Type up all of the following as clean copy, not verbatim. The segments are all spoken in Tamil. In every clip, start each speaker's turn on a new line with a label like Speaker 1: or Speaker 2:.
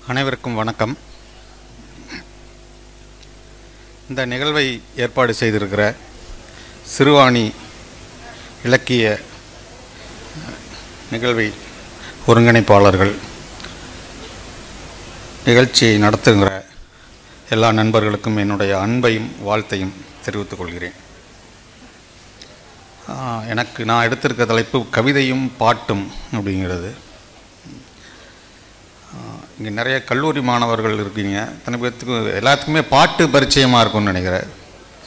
Speaker 1: அனைவருக்கும் வணக்கம். இந்த நிகழ்வை ஏற்பாடு செய்திருக்கிற சிறுவாணி இலக்கிய நிகழ்வை ஒருங்கிணைப்பாளர்கள், நிகழ்ச்சியை நடத்துகிற எல்லா நண்பர்களுக்கும் என்னுடைய அன்பையும் வாழ்த்தையும் தெரிவித்துக் கொள்கிறேன். நான் எடுத்திருக்க தலைப்பு கவிதையும் பாட்டும் அப்படிங்கிறது. இங்கே நிறைய கல்லூரி மாணவர்கள் இருக்கீங்க. இத்தனை பேர்த்துக்கு எல்லாத்துக்குமே பாட்டு பரிச்சயமாக இருக்கும்னு நினைக்கிறேன்.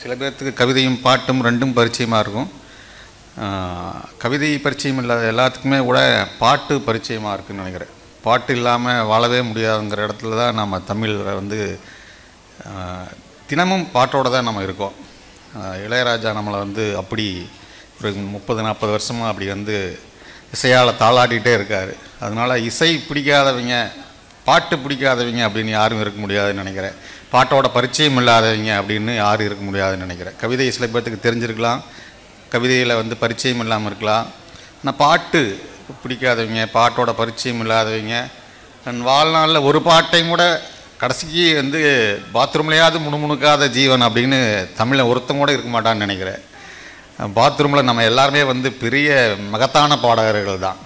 Speaker 1: சில பேர்த்துக்கு கவிதையும் பாட்டும் ரெண்டும் பரிச்சயமாக இருக்கும். கவிதை பரிச்சயம் இல்லாத எல்லாத்துக்குமே கூட பாட்டு பரிச்சயமாக இருக்குதுன்னு நினைக்கிறேன். பாட்டு இல்லாமல் வாழவே முடியாதுங்கிற இடத்துல தான் நம்ம தமிழில் தினமும் பாட்டோடு தான் நம்ம இருக்கோம். இளையராஜா நம்மளை அப்படி ஒரு 30-40 வருஷமாக அப்படி இசையால் தாளாட்டிகிட்டே இருக்கார். அதனால் இசை பிடிக்காதவங்க, பாட்டு பிடிக்காதவங்க அப்படின்னு யாரும் இருக்க முடியாதுன்னு நினைக்கிறேன். பாட்டோட பரிச்சயம் இல்லாதவங்க அப்படின்னு யாரும் இருக்க முடியாதுன்னு நினைக்கிறேன். கவிதை சில பேர்த்துக்கு தெரிஞ்சிருக்கலாம், கவிதையில் பரிச்சயம் இல்லாமல் இருக்கலாம். ஆனால் பாட்டு பிடிக்காதவங்க, பாட்டோட பரிச்சயம் இல்லாதவங்க, தன் வாழ்நாளில் ஒரு பாட்டையும் கூட கடைசிக்கு பாத்ரூம்லையாவது முணுமுணுக்காத ஜீவன் அப்படின்னு தமிழில் ஒருத்தம் கூட இருக்க மாட்டான்னு நினைக்கிறேன். பாத்ரூமில் நம்ம எல்லாருமே பெரிய மகத்தான பாடகர்கள் தான்.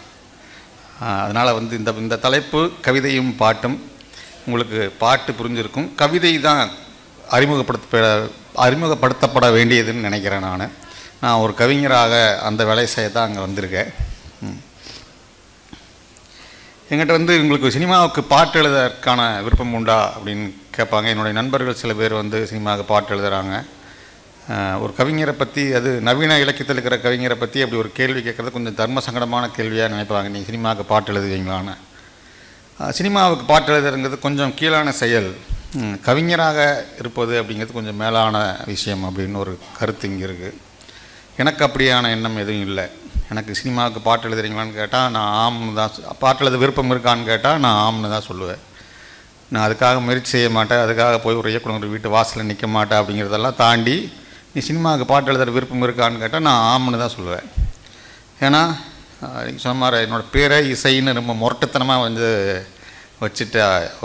Speaker 1: அதனால் இந்த தலைப்பு கவிதையும் பாட்டும். உங்களுக்கு பாட்டு புரிஞ்சிருக்கும், கவிதை தான் அறிமுகப்படுத்தப்பட வேண்டியதுன்னு நினைக்கிறேன். நான் ஒரு கவிஞராக அந்த வேலை செய்ய தான் அங்கே வந்திருக்கேன். எங்கிட்ட உங்களுக்கு சினிமாவுக்கு பாட்டு எழுதுறதுக்கான விருப்பம் உண்டா அப்படின்னு கேட்பாங்க. என்னுடைய நண்பர்கள் சில பேர் சினிமாவுக்கு பாட்டு எழுதுகிறாங்க. ஒரு கவிஞரை பற்றி, அது நவீன இலக்கியத்தில் இருக்கிற கவிஞரை பற்றி அப்படி ஒரு கேள்வி கேட்குறது கொஞ்சம் தர்ம சங்கடமான கேள்வியாக நினைப்பாங்க. நீங்கள் சினிமாவுக்கு பாட்டு எழுதுவீங்களான்னு. சினிமாவுக்கு பாட்டு எழுதுறது கொஞ்சம் கீழான செயல், கவிஞராக இருப்பது அப்படிங்கிறது கொஞ்சம் மேலான விஷயம் அப்படின்னு ஒரு கருத்து இங்கே இருக்குது. எனக்கு அப்படியான எண்ணம் எதுவும் இல்லை. எனக்கு சினிமாவுக்கு பாட்டு எழுதுறீங்களான்னு கேட்டால் நான் ஆம்னு தான், பாட்டு எழுத விருப்பம் இருக்கான்னு கேட்டால் நான் ஆம்னு தான் சொல்லுவேன். நான் அதுக்காக முயற்சி செய்ய மாட்டேன், அதுக்காக போய் ஒரு இயக்குனர் வீட்டு வாசலில் நிற்க மாட்டேன். அப்படிங்கிறதெல்லாம் தாண்டி நீ சினிமாவுக்கு பாட்டு எழுதுகிற விருப்பம் இருக்கான்னு கேட்டால் நான் ஆம்னு தான் சொல்லுவேன். ஏன்னா சொன்ன மாதிரி என்னோடய பேரை இசைன்னு ரொம்ப முரட்டுத்தனமாக வச்சுட்ட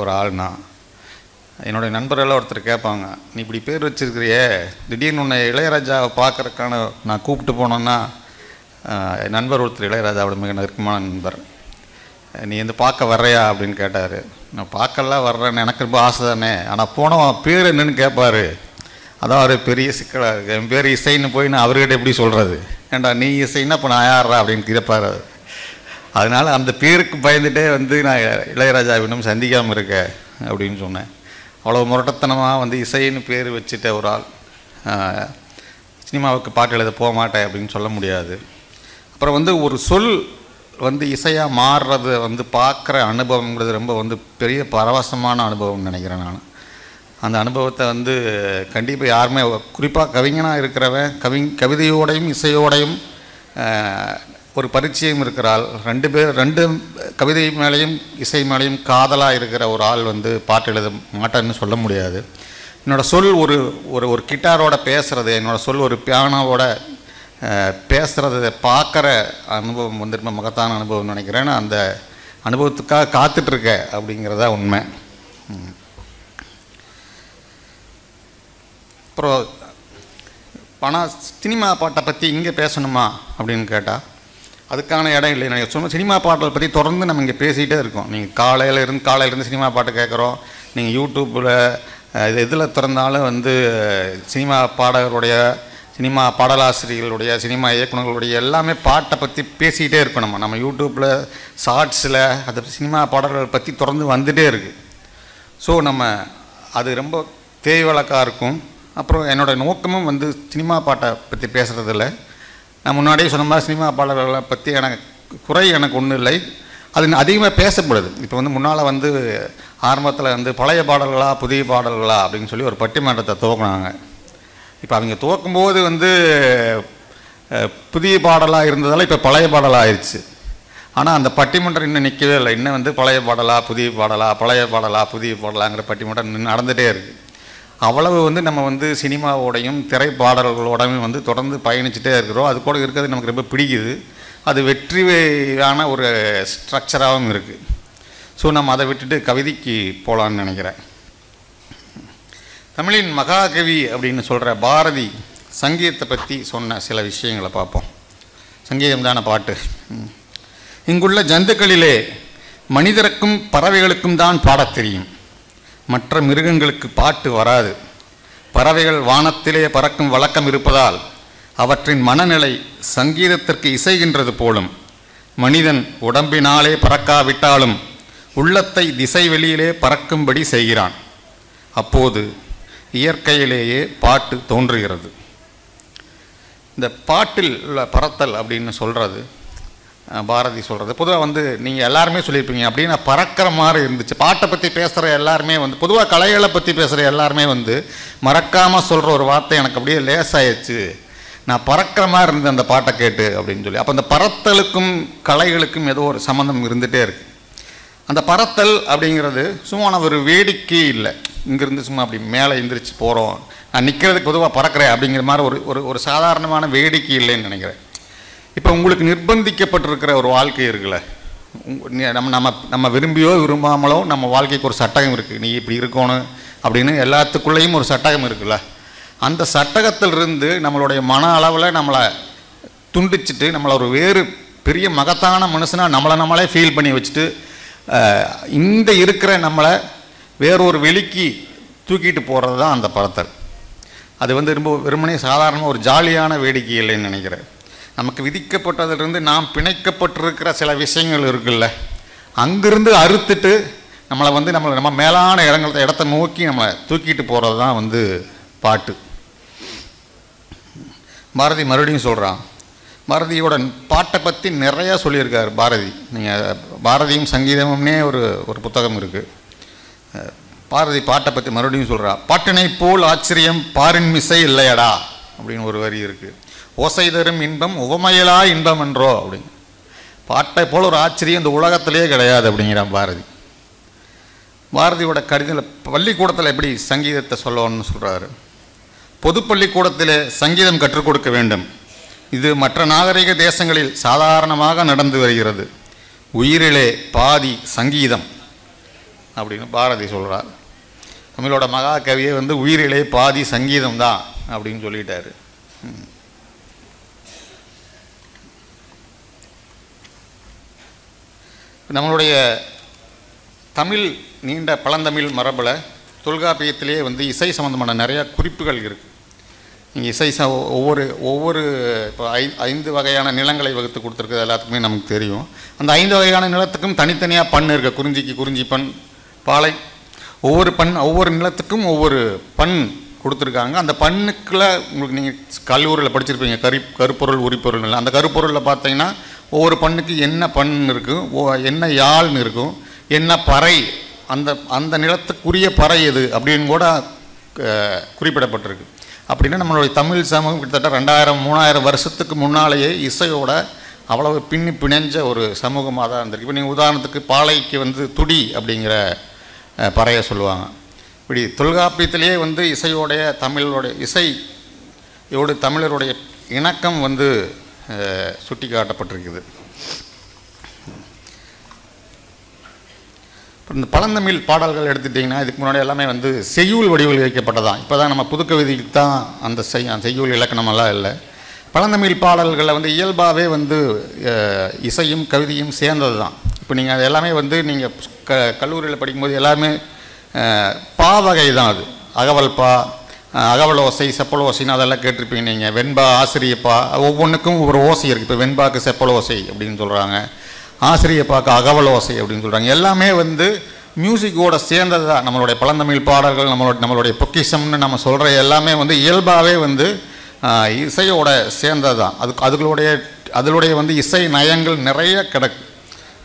Speaker 1: ஒரு ஆள்னா. என்னுடைய நண்பர்களெல்லாம் ஒருத்தர் கேட்பாங்க, நீ இப்படி பேர் வச்சுருக்கிறியே, திடீர்னு உன்னை இளையராஜாவை பார்க்குறக்கான நான் கூப்பிட்டு போனோன்னா, என் நண்பர் ஒருத்தர் இளையராஜாவோட மிக நெருக்கமான நண்பர், நீ பார்க்க வர்றையா அப்படின்னு கேட்டார். நான் பார்க்கலாம் வர்றேன்னு எனக்கு ரொம்ப ஆசை தானே, ஆனால் போனவன் பேர் என்னன்னு கேட்பார். அதான் ஒரு பெரிய சிக்கலாக இருக்குது. என் பேர் இசைன்னு போய் நான் அவர்கிட்ட எப்படி சொல்கிறது, ஏண்டா நீ இசைன்னா இப்போ நான் யாரா அப்படின்னு கேட்பார். அதனால் அந்த பேருக்கு பயந்துகிட்டே நான் இளையராஜாவினும் சந்திக்காமல் இருக்கேன் அப்படின்னு சொன்னேன். அவ்வளோ முரட்டத்தனமாக இசைன்னு பேர் வச்சுட்ட ஒரு ஆள் சினிமாவுக்கு பாட்டு எழுத போக மாட்டேன் அப்படின்னு சொல்ல முடியாது. அப்புறம் ஒரு சொல் இசையாக மாறுறது பார்க்குற அனுபவங்கிறது ரொம்ப பெரிய பரவசமான அனுபவம்னு நினைக்கிறேன். நான் அந்த அனுபவத்தை கண்டிப்பாக யாருமே, குறிப்பாக கவிஞனாக இருக்கிறவன் கவிதையோடையும் இசையோடையும் ஒரு பரிச்சயம் இருக்கிறாள், ரெண்டு கவிதை மேலேயும் இசை மேலேயும் காதலாக இருக்கிற ஒரு ஆள் பாட்டு எழுத மாட்டேன்னு சொல்ல முடியாது. என்னோடய சொல் ஒரு கிட்டாரோட பேசுகிறது, என்னோடய சொல் ஒரு பியானோவோட பேசுகிறத பார்க்குற அனுபவம் ரொம்ப மகத்தான அனுபவம்னு நினைக்கிறேன். அந்த அனுபவத்துக்காக காத்துட்ருக்க அப்படிங்கிறதா உண்மை. அப்புறம் சினிமா பாட்டை பற்றி இங்கே பேசணுமா அப்படின்னு கேட்டால் அதுக்கான இடம் இல்லை. நான் சொன்ன சினிமா பாட்டை பற்றி தொடர்ந்து நம்ம இங்கே பேசிகிட்டே இருக்கோம். நீங்கள் காலையிலேருந்து சினிமா பாட்டு கேட்குறோம். நீங்கள் யூடியூப்பில் இதில் திறந்தாலும் சினிமா பாடகருடைய, சினிமா பாடலாசிரியர்களுடைய, சினிமா இயக்குநர்களுடைய எல்லாமே பாட்டை பற்றி பேசிக்கிட்டே இருக்கோம். நம்ம யூடியூப்பில் ஷார்ட்ஸில் அதை சினிமா பாடல்களை பற்றி தொடர்ந்து வந்துகிட்டே இருக்குது. ஸோ நம்ம அது ரொம்ப தேய்வழக்காக இருக்கும். அப்புறம் என்னோடய நோக்கமும் சினிமா பாட்டை பற்றி பேசுகிறதில்ல. நான் முன்னாடியே சொன்ன மாதிரி சினிமா பாடல்களை பற்றி குறை எனக்கு ஒன்றும் இல்லை, அது அதிகமாக பேசப்படுது. இப்போ முன்னால் ஆரம்பத்தில் பழைய பாடல்களா புதிய பாடல்களா அப்படின்னு சொல்லி ஒரு பட்டிமன்றத்தை துவக்கினாங்க. இப்போ அவங்க துவக்கும்போது புதிய பாடலாக இருந்ததால் இப்போ பழைய பாடலாக ஆயிடுச்சு. ஆனால் அந்த பட்டிமன்றம் இன்னும் நிற்கவே இல்லை. இன்னும் பழைய பாடலா புதிய பாடலா, பழைய பாடலா புதிய பாடலாங்கிற பட்டிமன்றம் இன்னும் நடந்துகிட்டே இருக்குது. அவ்வளவு நம்ம சினிமாவோடையும் திரைப்பாடல்களோடையும் தொடர்ந்து பயணிச்சுட்டே இருக்கிறோம். அது கூட இருக்கிறது நமக்கு ரொம்ப பிடிக்குது. அது வெற்றியான ஒரு ஸ்ட்ரக்சராகவும் இருக்குது. ஸோ நம்ம அதை விட்டுட்டு கவிதைக்கு போகலான்னு நினைக்கிறேன். தமிழின் மகாகவி அப்படின்னு சொல்கிற பாரதி சங்கீதத்தை பற்றி சொன்ன சில விஷயங்களை பார்ப்போம். சங்கீதம் தானே பாட்டு. இங்குள்ள ஜந்துக்களிலே மனிதருக்கும் பறவைகளுக்கும் தான் பாடத் தெரியும். மற்ற மிருகங்களுக்கு பாட்டு வராது. பறவைகள் வானத்திலே பறக்கும் வழக்கம் இருப்பதால் அவற்றின் மனநிலை சங்கீதத்திற்கு இசைகின்றது போலும். மனிதன் உடம்பினாலே பறக்காவிட்டாலும் உள்ளத்தை திசை வெளியிலே பறக்கும்படி செய்கிறான். அப்போது இயற்கையிலேயே பாட்டு தோன்றுகிறது. இந்த பாட்டில் உள்ள பறத்தல் அப்படின்னு சொல்கிறது பாரதி சொல்கிறது. பொதுவாக நீங்கள் எல்லாருமே சொல்லியிருப்பீங்க, அப்படின்னா பறக்கிற மாதிரி இருந்துச்சு. பாட்டை பற்றி பேசுகிற எல்லாருமே பொதுவாக கலைகளை பற்றி பேசுகிற எல்லாருமே மறக்காமல் சொல்கிற ஒரு வார்த்தை எனக்கு அப்படியே லேசாயிடுச்சு, நான் பறக்கிற மாதிரி இருந்தது அந்த பாட்டை கேட்டு அப்படின்னு சொல்லி. அப்போ அந்த பறத்தலுக்கும் கலைகளுக்கும் ஏதோ ஒரு சம்மந்தம் இருந்துகிட்டே இருக்குது. அந்த பறத்தல் அப்படிங்கிறது சும்மா ஒரு வேடிக்கை இல்லை. இங்கேருந்து சும்மா அப்படி மேலே எந்திரிச்சு போகிறோம், நான் நிற்கிறதுக்கு பொதுவாக பறக்கிறேன் அப்படிங்கிற மாதிரி ஒரு ஒரு சாதாரணமான வேடிக்கை இல்லைன்னு நினைக்கிறேன். இப்போ உங்களுக்கு நிர்பந்திக்கப்பட்டிருக்கிற ஒரு வாழ்க்கை இருக்குல்ல, நம்ம விரும்பியோ விரும்பாமலோ நம்ம வாழ்க்கைக்கு ஒரு சட்டகம் இருக்குது. நீ இப்படி இருக்கணும் அப்படின்னு எல்லாத்துக்குள்ளேயும் ஒரு சட்டகம் இருக்குல்ல. அந்த சட்டகத்திலிருந்து நம்மளுடைய மன அளவில் நம்மளை துண்டிச்சுட்டு நம்மளை ஒரு வேறு பெரிய மகத்தான மனுஷனாக நம்மளே ஃபீல் பண்ணி வச்சுட்டு இந்த இருக்கிற நம்மளை வேறொரு வெளிக்கு தூக்கிட்டு போகிறது தான் அந்த பறத்தல். அது ரொம்ப வெறுமனே சாதாரணமாக ஒரு ஜாலியான வேடிக்கை இல்லைன்னு நினைக்கிறேன். நமக்கு விதிக்கப்பட்டதிலிருந்து நாம் பிணைக்கப்பட்டிருக்கிற சில விஷயங்கள் இருக்குல்ல, அங்கிருந்து அறுத்துட்டு நம்மளை நம்ம மேலான இடத்தை நோக்கி நம்மளை தூக்கிட்டு போகிறது தான் பாட்டு. பாரதி மறுபடியும் சொல்கிறான். பாரதியோட பாட்டை பற்றி நிறையா சொல்லியிருக்கார் பாரதி. நீங்கள் பாரதியும் சங்கீதமும்னே ஒரு புத்தகம் இருக்குது. பாரதி பாட்டை பற்றி மறுபடியும் சொல்கிறா. பாட்டினை போல் ஆச்சரியம் பாரின் மிசை இல்லையடா அப்படின்னு ஒரு வரி இருக்குது. ஓசை தரும் இன்பம் உவமையலா இன்பம் என்றோ அப்படின்னு. பாட்டை போல் ஒரு ஆச்சரியம் இந்த உலகத்திலேயே கிடையாது அப்படிங்கிறான் பாரதி. பாரதியோட கடிதத்தில் பள்ளிக்கூடத்தில் எப்படி சங்கீதத்தை சொல்லணும்னு சொல்கிறாரு. பொது பள்ளிக்கூடத்திலே சங்கீதம் கற்றுக் கொடுக்க வேண்டும். இது மற்ற நாகரிக தேசங்களில் சாதாரணமாக நடந்து வருகிறது. உயிரிலே பாதி சங்கீதம் அப்படின்னு பாரதி சொல்கிறார். தமிழோட மகாகவியை உயிரிலே பாதி சங்கீதம் தான் அப்படின்னு சொல்லிட்டாரு. நம்மளுடைய தமிழ் நீண்ட பழந்தமிழ் மரபில் தொல்காப்பியத்திலே இசை சம்பந்தமான நிறையா குறிப்புகள் இருக்குது. நீங்கள் இசை ஒவ்வொரு இப்போ 5 வகையான நிலங்களை வகுத்து கொடுத்துருக்குது எல்லாத்துக்குமே நமக்கு தெரியும். அந்த 5 வகையான நிலத்துக்கும் தனித்தனியாக பண் இருக்குது. குறிஞ்சிக்கு குறிஞ்சி பண், பாலை ஒவ்வொரு நிலத்துக்கும் ஒவ்வொரு பண் கொடுத்துருக்காங்க. அந்த பண்ணுக்குள்ள உங்களுக்கு நீங்கள் கல்லூரியில் படிச்சிருப்பீங்க கருப்பொருள் உரிப்பொருள். அந்த கருப்பொருளில் பார்த்தீங்கன்னா ஒவ்வொரு பண்ணுக்கு என்ன பண் இருக்கும், என்ன யாழ்னு இருக்கும், என்ன பறை, அந்த நிலத்துக்குரிய பறை எது அப்படின்னு கூட குறிப்பிடப்பட்டிருக்கு. அப்படின்னா நம்மளுடைய தமிழ் சமூகம் கிட்டத்தட்ட 2000-3000 வருஷத்துக்கு முன்னாலேயே இசையோட அவ்வளவு பிணைஞ்ச ஒரு சமூகமாக தான் இருந்திருக்கு. இப்போ நீங்கள் உதாரணத்துக்கு பாலைக்கு துடி அப்படிங்கிற பறையை சொல்லுவாங்க. இப்படி தொல்காப்பியத்திலேயே இசையோடைய இசையோடு தமிழருடைய இணக்கம் சுட்டி காட்டப்பட்டிருக்குது. இந்த பழந்தமிழ் பாடல்கள் எடுத்துட்டிங்கன்னா இதுக்கு முன்னாடி எல்லாமே செய்யுள் வடிவில் வைக்கப்பட்டதான். இப்போ தான் நம்ம புதுக்கவிதைக்கு தான் அந்த செய்யுள் இலக்கணமெல்லாம் இல்லை. பழந்தமிழ் பாடல்களில் இயல்பாகவே இசையும் கவிதையும் சேர்ந்தது தான். இப்போ நீங்கள் அது எல்லாமே நீங்கள் கல்லூரியில் படிக்கும்போது எல்லாமே பா வகை தான். அது அகவல் பா, அகவல் ஓசை, செப்பல் ஓசைன்னு அதெல்லாம் கேட்டிருப்பீங்க நீங்கள். வெண்பா, ஆசிரியப்பா, ஒவ்வொன்றுக்கும் ஒவ்வொரு ஓசை இருக்குது. இப்போ வெண்பாக்கு செப்பல் ஓசை அப்படின்னு சொல்கிறாங்க, ஆசிரியப்பாக்கு அகவல் ஓசை அப்படின்னு சொல்கிறாங்க. எல்லாமே மியூசிக்கோட சேர்ந்தது தான். நம்மளுடைய பழந்தமிழ் பாடல்கள் நம்மளுடைய பொக்கிஷம்னு நம்ம சொல்கிற எல்லாமே இயல்பாகவே இசையோட சேர்ந்தது தான். அதனுடைய இசை நயங்கள் நிறைய கிடக்கு.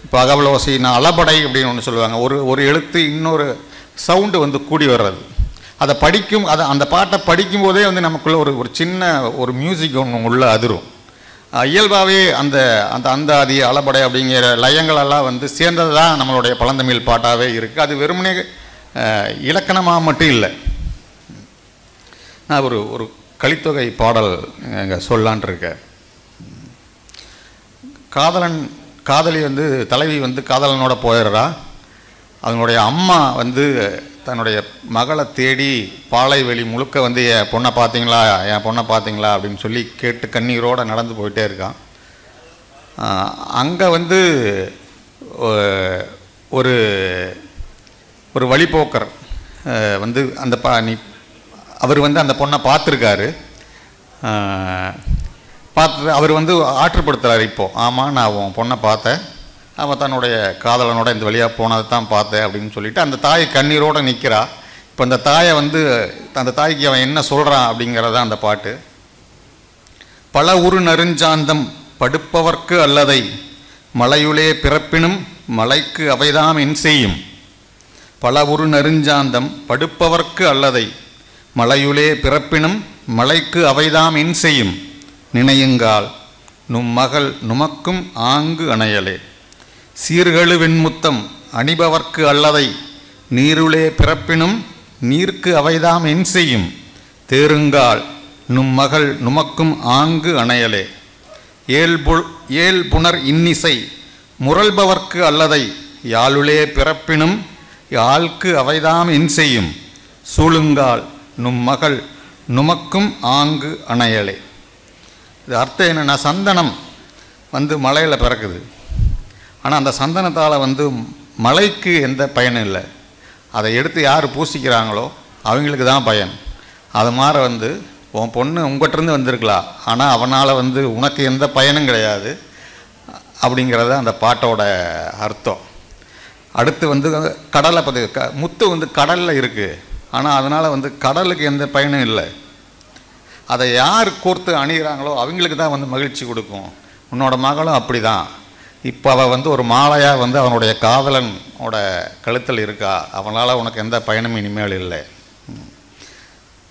Speaker 1: இப்போ அகவல் ஓசைன்னா அளபடை அப்படின்னு ஒன்று சொல்லுவாங்க. ஒரு எழுத்து இன்னொரு சவுண்டு கூடி வர்றது. அதை அந்த பாட்டை படிக்கும்போதே நமக்குள்ளே ஒரு சின்ன ஒரு மியூசிக் ஒன்று உள்ள அதிரும். இயல்பாகவே அந்த அதி அளபடை அப்படிங்கிற லயங்களெல்லாம் சேர்ந்தது தான் நம்மளுடைய பழந்தமிழ் பாட்டாகவே இருக்குது. அது வெறுமனே இலக்கணமாக மட்டும் இல்லை. நான் ஒரு கலித்தொகை பாடல் இங்கே சொல்லான் இருக்கேன். காதலி தலைவி காதலனோட போயிடுறா. அதனுடைய அம்மா வந்து தன்னுடைய மகளை தேடி பாலைவெளி முழுக்க வந்து என் பொண்ணை பார்த்தீங்களா அப்படின்னு சொல்லி கேட்டு கண்ணீரோடு நடந்து போயிட்டே இருக்கான். அங்கே வந்து ஒரு ஒரு வழிபோக்கர் வந்து அந்த அவர் வந்து அந்த பொண்ணை பார்த்துருக்காரு. அவர் வந்து ஆற்றுப்படுத்துகிறார். இப்போது ஆமாம், நான் உன் பொண்ணை பார்த்தேன், அவன் தன்னுடைய காதலனோட இந்த வழியாக போனதை தான் பார்த்தேன் அப்படின்னு சொல்லிட்டு அந்த தாய் கண்ணீரோடு நிற்கிறா. இப்போ அந்த தாயை வந்து அந்த தாய்க்கு அவன் என்ன சொல்கிறான் அப்படிங்கிறதான் அந்த பாட்டு. பல உரு நறுஞ்சாந்தம் படுப்பவர்க்கு அல்லதை மலையுளே பிறப்பினும் மலைக்கு அவைதாம் என் செய்யும். பல உரு நறுஞ்சாந்தம் படுப்பவர்க்கு அல்லதை மலையுளே பிறப்பினும் மலைக்கு அவைதாம் என் செய்யும். நினையுங்கால் நும் மகள் நுமக்கும் ஆங்கு அணையலே. சீர்கழு வெண்முத்தம் அணிபவர்க்கு அல்லதை நீருளே பிறப்பினும் நீர்க்கு அவைதாம் என் செய்யும். தேருங்கால் நும் மகள் நுமக்கும் ஆங்கு அணையலே. ஏழ் புனர் இன்னிசை முரல்பவர்க்கு அல்லதை யாழுளே பிறப்பினும் யாழ்க்கு அவைதாம் என் செய்யும். சூழுங்கால் நும் மகள் நுமக்கும் ஆங்கு அணையலே. இது அர்த்தம் என்னென்னா, சந்தனம் வந்து மலையில் பிறக்குது, ஆனால் அந்த சந்தனத்தால் வந்து மலைக்கு எந்த பயனும் இல்லை. அதை எடுத்து யார் பூசிக்கிறாங்களோ அவங்களுக்கு தான் பயன். அது மாதிரி வந்து உன் பொண்ணு உங்கள்கிட்டருந்து வந்திருக்கலாம், ஆனால் அவனால் வந்து உனக்கு எந்த பயனும் கிடையாது அப்படிங்கிறது அந்த பாட்டோட அர்த்தம். அடுத்து வந்து கடலை பற்றி முத்து வந்து கடலில் இருக்குது, ஆனால் அதனால் வந்து கடலுக்கு எந்த பயனும் இல்லை. அதை யார் கோர்த்து அணிகிறாங்களோ அவங்களுக்கு தான் வந்து மகிழ்ச்சி கொடுக்கும். உன்னோட மகளும் அப்படி தான். இப்போ அவள் வந்து ஒரு மாலையாக வந்து அவனுடைய காதலனோட கழுத்தில் இருக்கா, அவனால் உனக்கு எந்த பயனும் இனிமேல் இல்லை.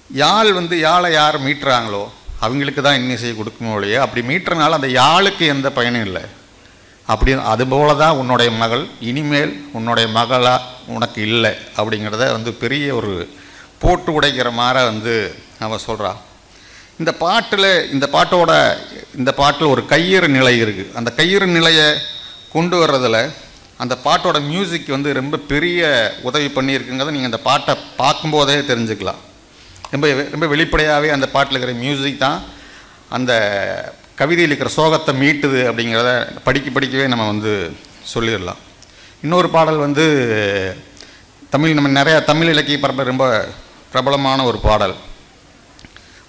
Speaker 1: யாழ் வந்து யாழை யார் மீட்டுறாங்களோ அவங்களுக்கு தான் இன்னிசையை கொடுக்குமோ இல்லையே, அப்படி மீட்டுறனால அந்த யாழுக்கு எந்த பயனும் இல்லை. அப்படி அதுபோல தான் உன்னுடைய மகள் இனிமேல் உன்னுடைய மகளாக உனக்கு இல்லை அப்படிங்கிறத வந்து பெரிய ஒரு போட்டு உடைக்கிற மாதிரி வந்து அவன் சொல்கிறான். இந்த பாட்டில் ஒரு கையிறு நிலை இருக்குது. அந்த கையிறு நிலையை கொண்டு வர்றதில் அந்த பாட்டோட மியூசிக் வந்து ரொம்ப பெரிய உதவி பண்ணியிருக்குங்கிறத நீங்கள் அந்த பாட்டை பார்க்கும்போதே தெரிஞ்சுக்கலாம். ரொம்ப வெளிப்படையாகவே அந்த பாட்டில் இருக்கிற மியூசிக் தான் அந்த கவிதையில் இருக்கிற சோகத்தை மீட்டுது அப்படிங்கிறத படிக்கவே நம்ம வந்து சொல்லிடலாம். இன்னொரு பாடல் வந்து நம்ம நிறையா தமிழ் இலக்கிய பரப்பில் ரொம்ப பிரபலமான ஒரு பாடல்.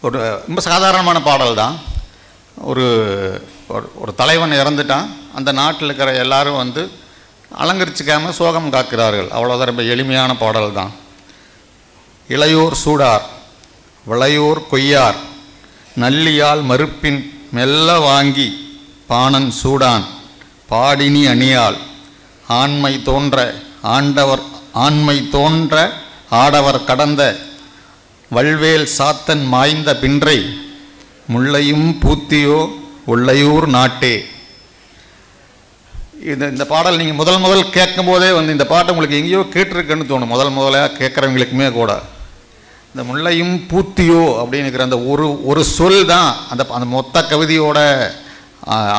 Speaker 1: ஒரு ரொம்ப சாதாரணமான பாடல் தான். ஒரு தலைவன் இறந்துட்டான், அந்த நாட்டில் இருக்கிற எல்லாரும் வந்து அலங்கரிச்சிக்காமல் சோகம் காக்கிறார்கள். அவ்வளோதான், ரொம்ப எளிமையான பாடல் தான். இளையோர் சூடார் விளையோர் கொய்யார் நல்லியால் மறுப்பின் மெல்ல வாங்கி பாணன் சூடான் பாடினி அணியால் ஆண்மை தோன்ற ஆடவர் கடந்த வல்வேல் சாத்தன் மாய்ந்த பின்றை முல்லையும் பூத்தியோ உள்ளையூர் நாட்டே. இந்த பாடல் நீங்கள் முதல் கேட்கும் போதே வந்து இந்த பாட்டை உங்களுக்கு எங்கேயோ கேட்டிருக்குன்னு தோணும். முதலாக கேட்குறவங்களுக்குமே கூட இந்த முல்லையும் பூத்தியோ அப்படின்னுக்கிற அந்த ஒரு சொல் தான் அந்த மொத்த கவிதையோட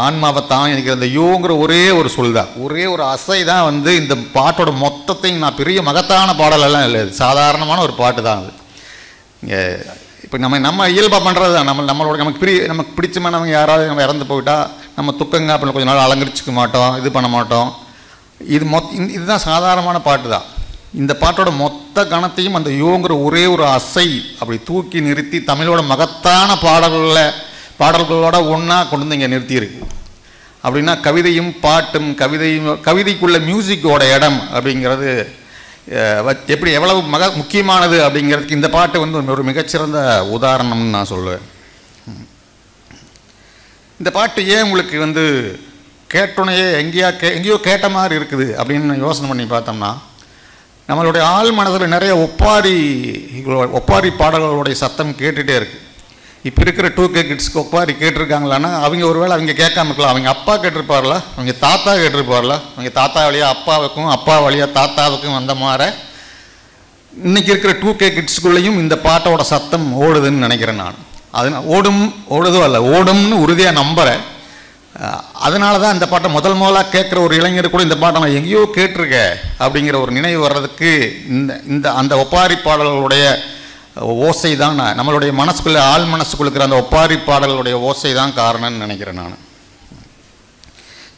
Speaker 1: ஆன்மாவை தான் எனக்கு அந்த யோங்கிற ஒரே ஒரு சொல் தான், ஒரே ஒரு அசை தான் வந்து இந்த பாட்டோட மொத்தத்தையும். நான் பெரிய மகத்தான பாடலெல்லாம் இல்லை, சாதாரணமான ஒரு பாட்டு தான் அது. இங்கே இப்போ நம்ம இயல்பாக பண்ணுறது தான். நமக்கு பிடிச்சமானவங்க யாராவது நம்ம இறந்து போயிட்டா நம்ம துக்கங்க அப்படி கொஞ்ச நாள் அலங்கரிச்சிக்க மாட்டோம், இது பண்ண மாட்டோம். இதுதான் சாதாரணமான பாட்டு தான். இந்த பாட்டோட மொத்த கணத்தையும் அந்த யோங்கிற ஒரே ஒரு அசை அப்படி தூக்கி நிறுத்தி தமிழோட மகத்தான பாடல்களோட ஒன்றா கொண்டு வந்து இங்கே நிறுத்தியிருக்கு. அப்படின்னா கவிதையும் பாட்டும் கவிதைக்குள்ள மியூசிக்கோட இடம் அப்படிங்கிறது எப்படி எவ்வளவு முக்கியமானது அப்படிங்கிறதுக்கு இந்த பாட்டு வந்து ஒரு மிகச்சிறந்த உதாரணம்னு நான் சொல்லுவேன். இந்த பாட்டு ஏன் உங்களுக்கு வந்து கேட்டோனையே எங்கேயோ கேட்ட மாதிரி இருக்குது அப்படின்னு யோசனை பண்ணி பார்த்தோம்னா, நம்மளுடைய ஆள் மனதில் நிறைய ஒப்பாரி பாடல்களுடைய சத்தம் கேட்டுகிட்டே இருக்குது. இப்போ இருக்கிற 2K கிட்ஸ்க்கு ஒப்பாரி கேட்டிருக்காங்களான்னா அவங்க ஒருவேளை அவங்க கேட்காம இருக்கலாம். அவங்க அப்பா கேட்டிருப்பார்ல, அவங்க தாத்தா கேட்டிருப்பார்ல, அவங்க தாத்தா வழியாக அப்பாவுக்கும் அப்பா வழியாக தாத்தாவுக்கும் வந்த மாதிரி இன்றைக்கி இருக்கிற 2K கிட்ஸ்குள்ளேயும் இந்த பாட்டோட சத்தம் ஓடுதுன்னு நினைக்கிறேன் நான். அது ஓடும்னு உறுதியாக நம்புகிறேன். அதனால தான் இந்த பாட்டை முதலாக கேட்குற ஒரு இளைஞர் கூட இந்த பாட்டை நான் எங்கேயோ கேட்டிருக்க அப்படிங்கிற ஒரு நினைவு வர்றதுக்கு இந்த அந்த ஒப்பாரி பாடல்களுடைய ஓசை தான் நம்மளுடைய மனசுக்குள்ளே ஆள் மனசுக்குள்ளுக்கிற அந்த ஒப்பாரி பாடல்களுடைய ஓசை தான் காரணம்னு நினைக்கிறேன் நான்.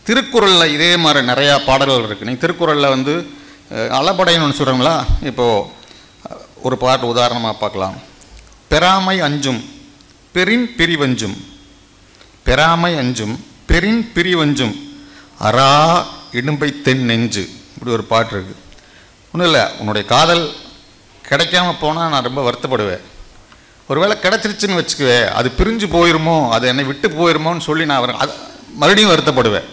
Speaker 1: திருக்குறளில் இதே மாதிரி நிறையா பாடல்கள் இருக்குது. நீங்கள் திருக்குறளில் வந்து அளபடைன்னு ஒன்று சொல்கிறோங்களா, இப்போது ஒரு பாட்டு உதாரணமாக பார்க்கலாம். பெறாமை அஞ்சும் பெரின் பிரிவஞ்சும், பெறாமை அஞ்சும் பெரின் பிரிவஞ்சும் அரா இடும்பை தென் நெஞ்சு, இப்படி ஒரு பாட்டு இருக்குது. ஒன்றும் இல்லை, உன்னுடைய காதல் கிடைக்காம போனால் நான் ரொம்ப வருத்தப்படுவேன். ஒருவேளை கிடைச்சிருச்சுன்னு வச்சுக்குவேன், அது பிரிஞ்சு போயிருமோ, அது என்னை விட்டு போயிருமோன்னு சொல்லி நான் மறுபடியும் வருத்தப்படுவேன்.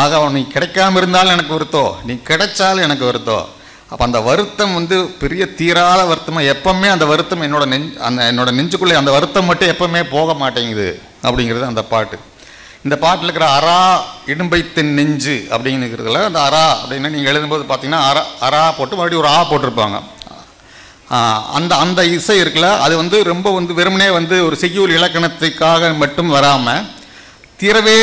Speaker 1: ஆக நீ கிடைக்காம இருந்தாலும் எனக்கு வருத்தம், நீ கிடைச்சாலும் எனக்கு வருத்தம். அப்போ அந்த வருத்தம் வந்து பெரிய தீராத வருத்தமாக எப்பவுமே அந்த வருத்தம் என்னோட நெஞ்சுக்குள்ளே அந்த வருத்தம் மட்டும் எப்பவுமே போக மாட்டேங்குது அப்படிங்கிறது அந்த பாட்டு. இந்த பாட்டில் இருக்கிற அரா இடும்பைத்தின் நெஞ்சு அப்படிங்கிறதுல அந்த அரா அப்படின்னா நீங்கள் எழுதும்போது பார்த்தீங்கன்னா அரா போட்டு மறுபடியும் ஒரு ஆ போட்டிருப்பாங்க. அந்த இசை இருக்குல்ல, அது வந்து ரொம்ப வந்து வெறுமனே வந்து ஒரு செய்யுள் இலக்கணத்துக்காக மட்டும் வராமல் தீரவே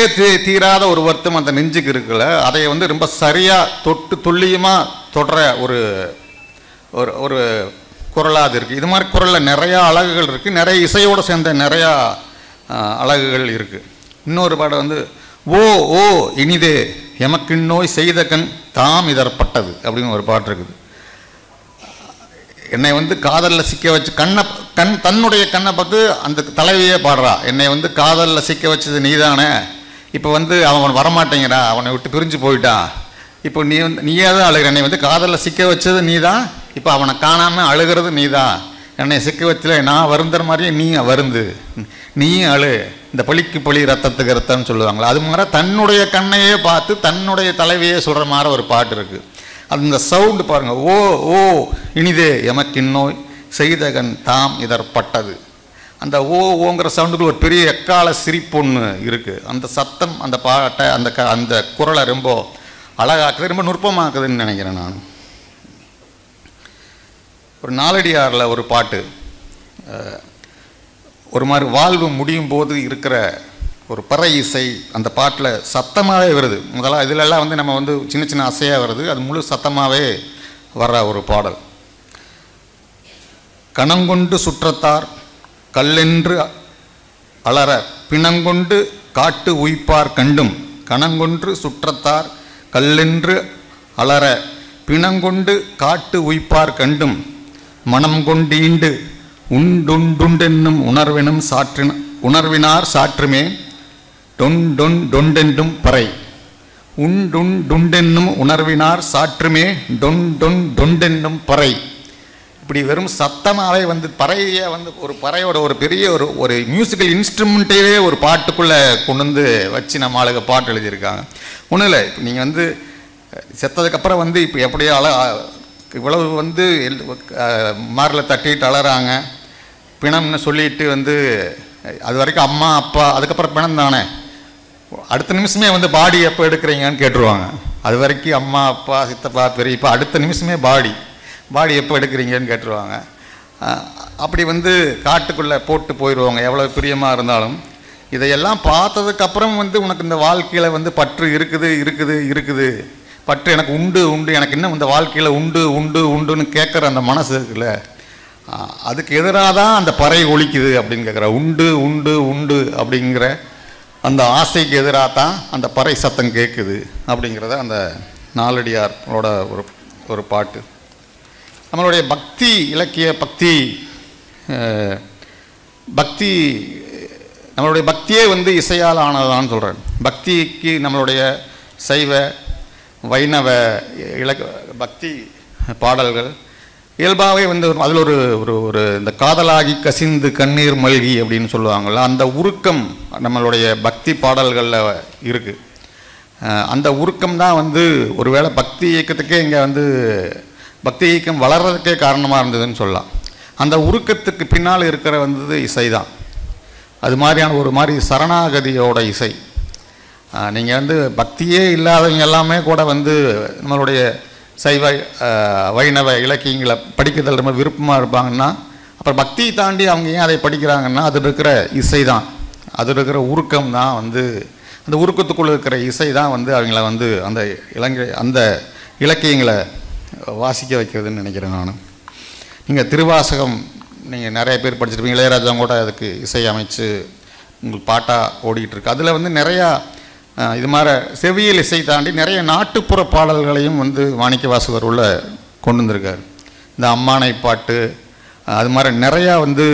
Speaker 1: தீராத ஒரு வருத்தம் அந்த நெஞ்சுக்கு இருக்குல்ல, அதை வந்து ரொம்ப சரியாக தொட்டு துல்லியமாக தொடர ஒரு ஒரு குரலாக அது இருக்குது. இது மாதிரி குரலில் நிறையா அழகுகள் இருக்குது, நிறைய இசையோடு சேர்ந்த நிறையா அழகுகள் இருக்குது. இன்னொரு பாடம் வந்து ஓ ஓ இனிதே எமக்கு நோய் செய்த கண் தாம் இதற்பட்டது அப்படின்னு ஒரு பாட்டு இருக்குது. என்னை வந்து காதலில் சிக்க வச்சு தன்னுடைய கண்ணை பார்த்து அந்த தலைவியே பாடுறா, என்னை வந்து காதலில் சிக்க வச்சது நீதானே, இப்போ வந்து அவன் வரமாட்டேங்கிறா, அவனை விட்டு பிரிஞ்சு போயிட்டான், இப்போ நீயே தான் அழுகிற, என்னை வந்து காதலில் சிக்க வச்சது நீ தான், இப்போ அவனை காணாமல் அழுகிறது நீ தான், என்னை சிக்க வச்சல நான் வருந்துற மாதிரியே நீ வருந்து, நீயும் அழு, இந்த பழிக்கு பழி ரத்தத்துக்கு ரத்தம்னு சொல்லுவாங்களா, அது மாதிரி தன்னுடைய கண்ணையே பார்த்து தன்னுடைய தலைவியே சொல்கிற மாதிரி ஒரு பாட்டு இருக்குது. அந்த சவுண்டு பாருங்கள், ஓ ஓ இனிதே எமக்கின்னோய் செய்தகன் தாம் இதற்பட்டது. அந்த ஓங்கிற சவுண்டுக்குள்ள ஒரு பெரிய எக்கால சிரிப்பு ஒன்று இருக்குது. அந்த சத்தம் அந்த பாட்டை அந்த குரலை ரொம்ப அழகாக்குது, ரொம்ப நுட்பமாக்குதுன்னு நினைக்கிறேன் நான். ஒரு நாலடியாரில் ஒரு பாட்டு, ஒரு மாதிரி வாழ்வு முடியும் போது இருக்கிற ஒரு பறை இசை அந்த பாட்டில் சத்தமாகவே வருது. முதல்ல இதிலெல்லாம் வந்து நம்ம வந்து சின்ன சின்ன அசையாக வருது, அது முழு சத்தமாகவே வர்ற ஒரு பாடல். கணங்கொண்டு சுற்றத்தார் கல்லென்று அலற பிணங்கொண்டு காட்டு உய்ப்பார் கண்டும், கணங்கொன்று சுற்றத்தார் கல்லென்று அலற பிணங்கொண்டு காட்டு உய்ப்பார் கண்டும், மனம் கொண்டீண்டு உண்டுண்டென்னும் உணர்வினார் சாற்றுமே டொண்டென்றும் பறை, உண்டுண்டென்னும் உணர்வினார் சாற்றுமே டொண்டென்றும் பறை. இப்படி வெறும் சத்தமாகவே வந்து பறையை வந்து ஒரு பறையோட ஒரு பெரிய ஒரு மியூசிக்கல் இன்ஸ்ட்ருமெண்ட்டையே ஒரு பாட்டுக்குள்ளே கொண்டு வந்து வச்சு நம்ம ஆளுங்க பாட்டு எழுதியிருக்காங்க. ஒன்றும் இல்லை, இப்போ நீங்கள் வந்து செத்ததுக்கப்புறம் வந்து இப்போ எப்படியோ இவ்வளவு வந்து மாரில் தட்டிட்டு அலறாங்க, பிணம்னு சொல்லிட்டு வந்து அது வரைக்கும் அம்மா அப்பா, அதுக்கப்புறம் பிணம் தானே, அடுத்த நிமிஷமே வந்து பாடி எப்போ எடுக்கிறீங்கன்னு கேட்டுருவாங்க. அது வரைக்கும் அம்மா அப்பா சித்தப்பா பெரியப்பா, அடுத்த நிமிஷமே பாடி எப்போ எடுக்கிறீங்கன்னு கேட்டுருவாங்க. அப்படி வந்து காட்டுக்குள்ளே போட்டு போயிடுவாங்க எவ்வளோ பிரியமாக இருந்தாலும். இதையெல்லாம் பார்த்ததுக்கப்புறம் வந்து உனக்கு இந்த வாழ்க்கையில் வந்து பற்று இருக்குது பற்று எனக்கு உண்டு எனக்கு இன்னும் இந்த வாழ்க்கையில் உண்டுன்னு கேட்குற அந்த மனசு இருக்குல்ல, அதுக்கு எதிராக தான் அந்த பறை ஒலிக்குது அப்படின்னு கேட்குற. உண்டு அப்படிங்கிற அந்த ஆசைக்கு எதிராக தான் அந்த பறை சத்தம் கேட்குது அப்படிங்கிறத அந்த நாலடியாரோட ஒரு பாட்டு. நம்மளுடைய பக்தி இலக்கிய பக்தி நம்மளுடைய பக்தியே வந்து இசையால் ஆனதான்னு சொல்கிறேன். பக்திக்கு நம்மளுடைய சைவ வைணவ பக்தி பாடல்கள் இயல்பாகவே வந்து அதில் ஒரு இந்த காதலாகி கசிந்து கண்ணீர் மல்கி அப்படின்னு சொல்லுவாங்கள்ல, அந்த உருக்கம் நம்மளுடைய பக்தி பாடல்களில் இருக்குது. அந்த உருக்கம் தான் வந்து ஒருவேளை பக்தி இயக்கத்துக்கே இங்கே வந்து பக்தி இயக்கம் வளர்கிறதுக்கே காரணமாக இருந்ததுன்னு சொல்லலாம். அந்த உருக்கத்துக்கு பின்னால் இருக்கிற வந்து இசை தான். அது மாதிரியான ஒரு மாதிரி சரணாகதியோட இசை. நீங்கள் வந்து பக்தியே இல்லாதவங்க எல்லாமே கூட வந்து நம்மளுடைய சைவ வைணவ இலக்கியங்களை படிக்கிறதுல ரொம்ப விருப்பமாக இருப்பாங்கன்னா, அப்புறம் பக்தியை தாண்டி அவங்க ஏன் அதை படிக்கிறாங்கன்னா, அது இருக்கிற இசை தான், அது இருக்கிற உருக்கம் தான் வந்து அந்த உருக்கத்துக்குள்ளே இருக்கிற இசை தான் வந்து அவங்கள வந்து அந்த இலக்கியங்களை வாசிக்க வைக்கிறதுன்னு நினைக்கிறேன் நான். நீங்கள் திருவாசகம் நீங்கள் நிறைய பேர் படிச்சிருப்பீங்க, இளையராஜா கூட அதுக்கு இசை அமைச்சு உங்களுக்கு பாட்டாக ஓடிக்கிட்டு இருக்கு. அதில் வந்து நிறையா இது மாதிரி செவியல் இசை தாண்டி நிறைய நாட்டுப்புற பாடல்களையும் வந்து மாணிக்கவாசகர் உள்ள கொண்டு வந்திருக்கார். இந்த அம்மானை பாட்டு அது மாதிரி நிறையா வந்து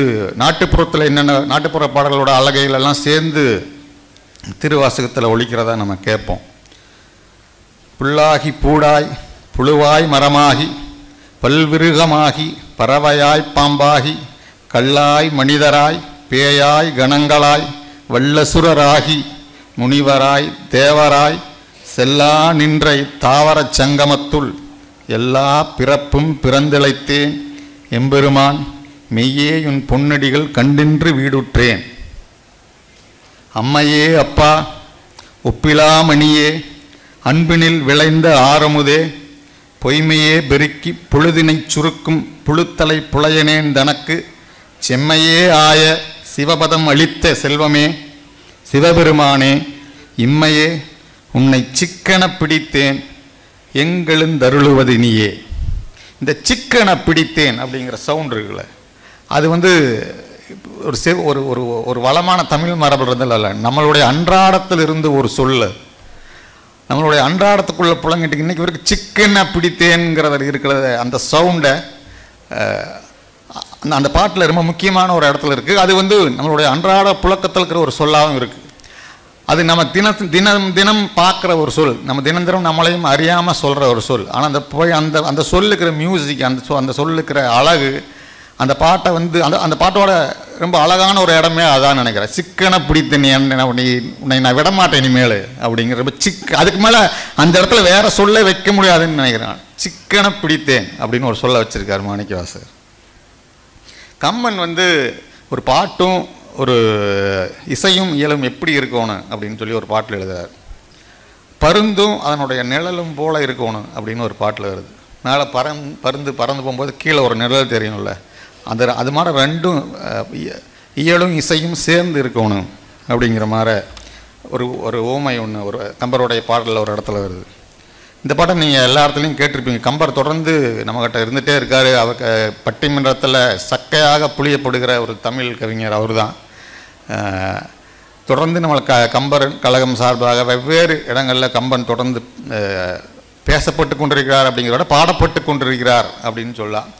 Speaker 1: நாட்டுப்புறத்தில் என்னென்ன நாட்டுப்புற பாடல்களோட அழகைகளெல்லாம் சேர்ந்து திருவாசகத்தில் ஒலிக்கிறதா நம்ம கேட்போம். புல்லாகி பூடாய் புழுவாய் மரமாகி பல்விருகமாகி பறவையாய் பாம்பாகி கல்லாய் மனிதராய் பேயாய் கணங்களாய் வல்லசுரராகி முனிவராய் தேவராய் செல்லா நின்றை தாவரச் சங்கமத்துள் எல்லா பிறப்பும் பிறந்திழைத்தேன் எம்பெருமான் மெய்யே உன் பொன்னடிகள் கண்டின்று வீடுற்றேன். அம்மையே அப்பா ஒப்பிலாமணியே அன்பினில் விளைந்த ஆரமுதே பொய்மையே பெருக்கி பொழுதினைச் சுருக்கும் புழுத்தலை புலையனேன் தனக்கு செம்மையே ஆய சிவபதம் அளித்த செல்வமே சிவபெருமானே இம்மையே உன்னை சிக்கன பிடித்தேன் எங்கெழுந்தருளுவது நீயே. இந்த சிக்கன பிடித்தேன் அப்படிங்கிற சவுண்ட் இருக்குல்ல, அது வந்து ஒரு ஒரு ஒரு வளமான தமிழ் மரபு இருந்ததில்ல, நம்மளுடைய அன்றாடத்தில் இருந்து ஒரு சொல்ல நம்மளுடைய அன்றாடத்துக்குள்ளே புழங்கிட்டு இன்றைக்கி வரைக்கும் சிக்கனை பிடித்தேங்கிறத இருக்கிறத அந்த சவுண்டை அந்த பாட்டில் ரொம்ப முக்கியமான ஒரு இடத்துல இருக்குது. அது வந்து நம்மளுடைய அன்றாட புழக்கத்தில் இருக்கிற ஒரு சொல்லாகவும் இருக்குது. அது நம்ம தினம் பார்க்குற ஒரு சொல், நம்ம தினம் நம்மளையும் அறியாமல் சொல்கிற ஒரு சொல். ஆனால் அந்த சொல்லுக்கிற மியூசிக், அந்த சொல்லுக்கிற அழகு, அந்த பாட்டை வந்து அந்த பாட்டோட ரொம்ப அழகான ஒரு இடமே அதான் நினைக்கிறேன். சிக்கனை பிடித்த உன்னை நான் விடமாட்டேன் இனிமேல் அப்படிங்கிற ரொம்ப அதுக்கு மேலே அந்த இடத்துல வேற சொல்ல வைக்க முடியாதுன்னு நினைக்கிறேன். சிக்கனை பிடித்தேன் அப்படின்னு ஒரு சொல்ல வச்சிருக்காரு மாணிக்கவாசகர். கம்பன் வந்து ஒரு பாட்டும் ஒரு இசையும் இயலும் எப்படி இருக்கணும் அப்படின்னு சொல்லி ஒரு பாட்டில் எழுதுறாரு. பருந்தும் அதனுடைய நிழலும் போல இருக்கணும் அப்படின்னு ஒரு பாட்டில் வருது. மேலே பருந்து பறந்து போகும்போது கீழே ஒரு நிழல் தெரியணும்ல, அது மாதிரி ரெண்டும் இயலும் இசையும் சேர்ந்து இருக்கணும் அப்படிங்கிற மாதிரி ஒரு ஓமை ஒன்று ஒரு கம்பருடைய பாடலில் ஒரு இடத்துல வருது. இந்த பாட்டை நீங்கள் எல்லா இடத்துலையும் கேட்டிருப்பீங்க. கம்பர் தொடர்ந்து நம்மக்கிட்ட இருந்துகிட்டே இருக்கார். அவர் பட்டிமன்றத்தில் சக்கையாக புளியப்படுகிற ஒரு தமிழ் கவிஞர் அவர் தான். தொடர்ந்து நம்மளுக்கு கம்பர் கழகம் சார்பாக வெவ்வேறு இடங்களில் கம்பன் தொடர்ந்து பேசப்பட்டு கொண்டிருக்கிறார் அப்படிங்கிறத விட பாடப்பட்டு கொண்டிருக்கிறார் அப்படின்னு சொல்லலாம்.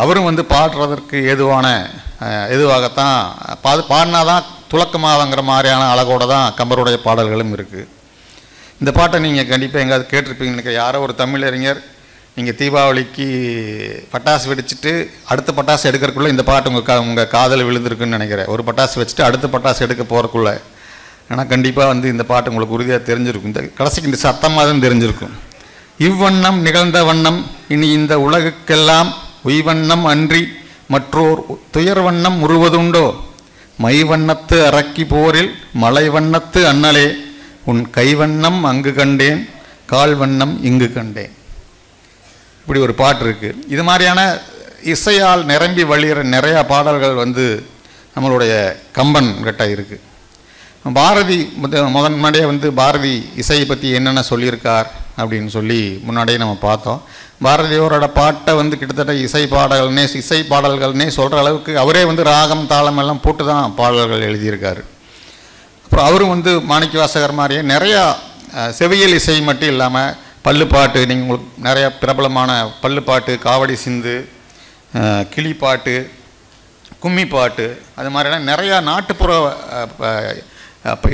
Speaker 1: அவரும் வந்து பாடுறதற்கு எதுவாகத்தான் பாடினாதான் துலக்கமாகங்கிற மாதிரியான அழகோடு தான் கம்பருடைய பாடல்களும் இருக்குது. இந்த பாட்டை நீங்கள் கண்டிப்பாக எங்கேயாவது கேட்டிருப்பீங்க. யாரோ ஒரு தமிழறிஞர் நீங்கள் தீபாவளிக்கு பட்டாசு வெடிச்சிட்டு அடுத்த பட்டாசு எடுக்கிறதுக்குள்ளே இந்த பாட்டு உங்கள் காதில் விழுந்திருக்குன்னு நினைக்கிறேன். ஒரு பட்டாசு வச்சுட்டு அடுத்த பட்டாசு எடுக்க போகிறக்குள்ள. ஏன்னா கண்டிப்பாக வந்து இந்த பாட்டு உங்களுக்கு உறுதியாக தெரிஞ்சிருக்கும். இந்த கடைசிக்கு இந்த சத்தமாக தான் தெரிஞ்சிருக்கும். இவ்வண்ணம் நிகழ்ந்த வண்ணம் இனி இந்த உலகுக்கெல்லாம் உய்வண்ணம் அன்றி மற்றோர் துயர் வண்ணம் உருவதுண்டோ மைவண்ணத்து அரக்கி போரில் மலை வண்ணத்து அண்ணலே உன் கைவண்ணம் அங்கு கண்டேன் கால் வண்ணம் இங்கு கண்டேன். இப்படி ஒரு பாட்டு இருக்குது. இது மாதிரியான இசையால் நிரம்பி வழிகிற நிறையா பாடல்கள் வந்து நம்மளுடைய கம்பன் கிட்ட இருக்குது. பாரதி முன்னாடியே வந்து பாரதி இசையை பற்றி என்னென்ன சொல்லியிருக்கார் அப்படின்னு சொல்லி முன்னாடியே நம்ம பார்த்தோம். பாரதியோரோட பாட்டை வந்து கிட்டத்தட்ட இசை பாடல்கள்னே சொல்கிற அளவுக்கு அவரே வந்து ராகம் தாளம் எல்லாம் போட்டு தான் பாடல்கள் எழுதியிருக்காரு. அப்புறம் அவரும் வந்து மாணிக்கவாசகர் மாதிரியே நிறையா செவியல் இசை மட்டும் இல்லாமல் பல்லுப்பாட்டு, நீங்கள் உங்களுக்கு நிறையா பிரபலமான பல்லுப்பாட்டு, காவடி சிந்து, கிளிப்பாட்டு, கும்மிப்பாட்டு, அது மாதிரியான நிறையா நாட்டுப்புற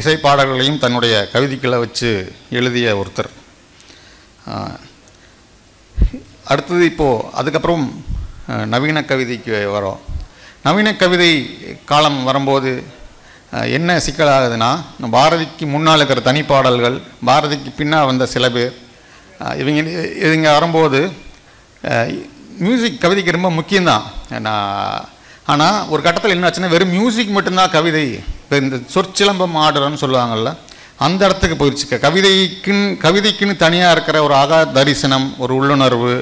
Speaker 1: இசை பாடல்களையும் தன்னுடைய கவிதைகளை வச்சு எழுதிய ஒருத்தர். அடுத்தது இப்போது அதுக்கப்புறம் நவீன கவிதைக்கு வரோம். நவீன கவிதை காலம் வரும்போது என்ன சிக்கலாகுதுன்னா, பாரதிக்கு முன்னால் இருக்கிற தனிப்பாடல்கள், பாரதிக்கு பின்னால் வந்த சில பேர், இவங்க வரும்போது மியூசிக் கவிதைக்கு ரொம்ப முக்கியம்தான். ஆனால் ஒரு கட்டத்தில் என்ன ஆச்சுன்னா வெறும் மியூசிக் மட்டும்தான் கவிதை. இப்போ இந்த சொற்சிலம்பம் ஆடுறன்னு சொல்லுவாங்கள்ல, அந்த இடத்துக்கு போயிடுச்சு. கவிதைக்குன்னு தனியாக இருக்கிற ஒரு ஆகா தரிசனம், ஒரு உள்ளுணர்வு,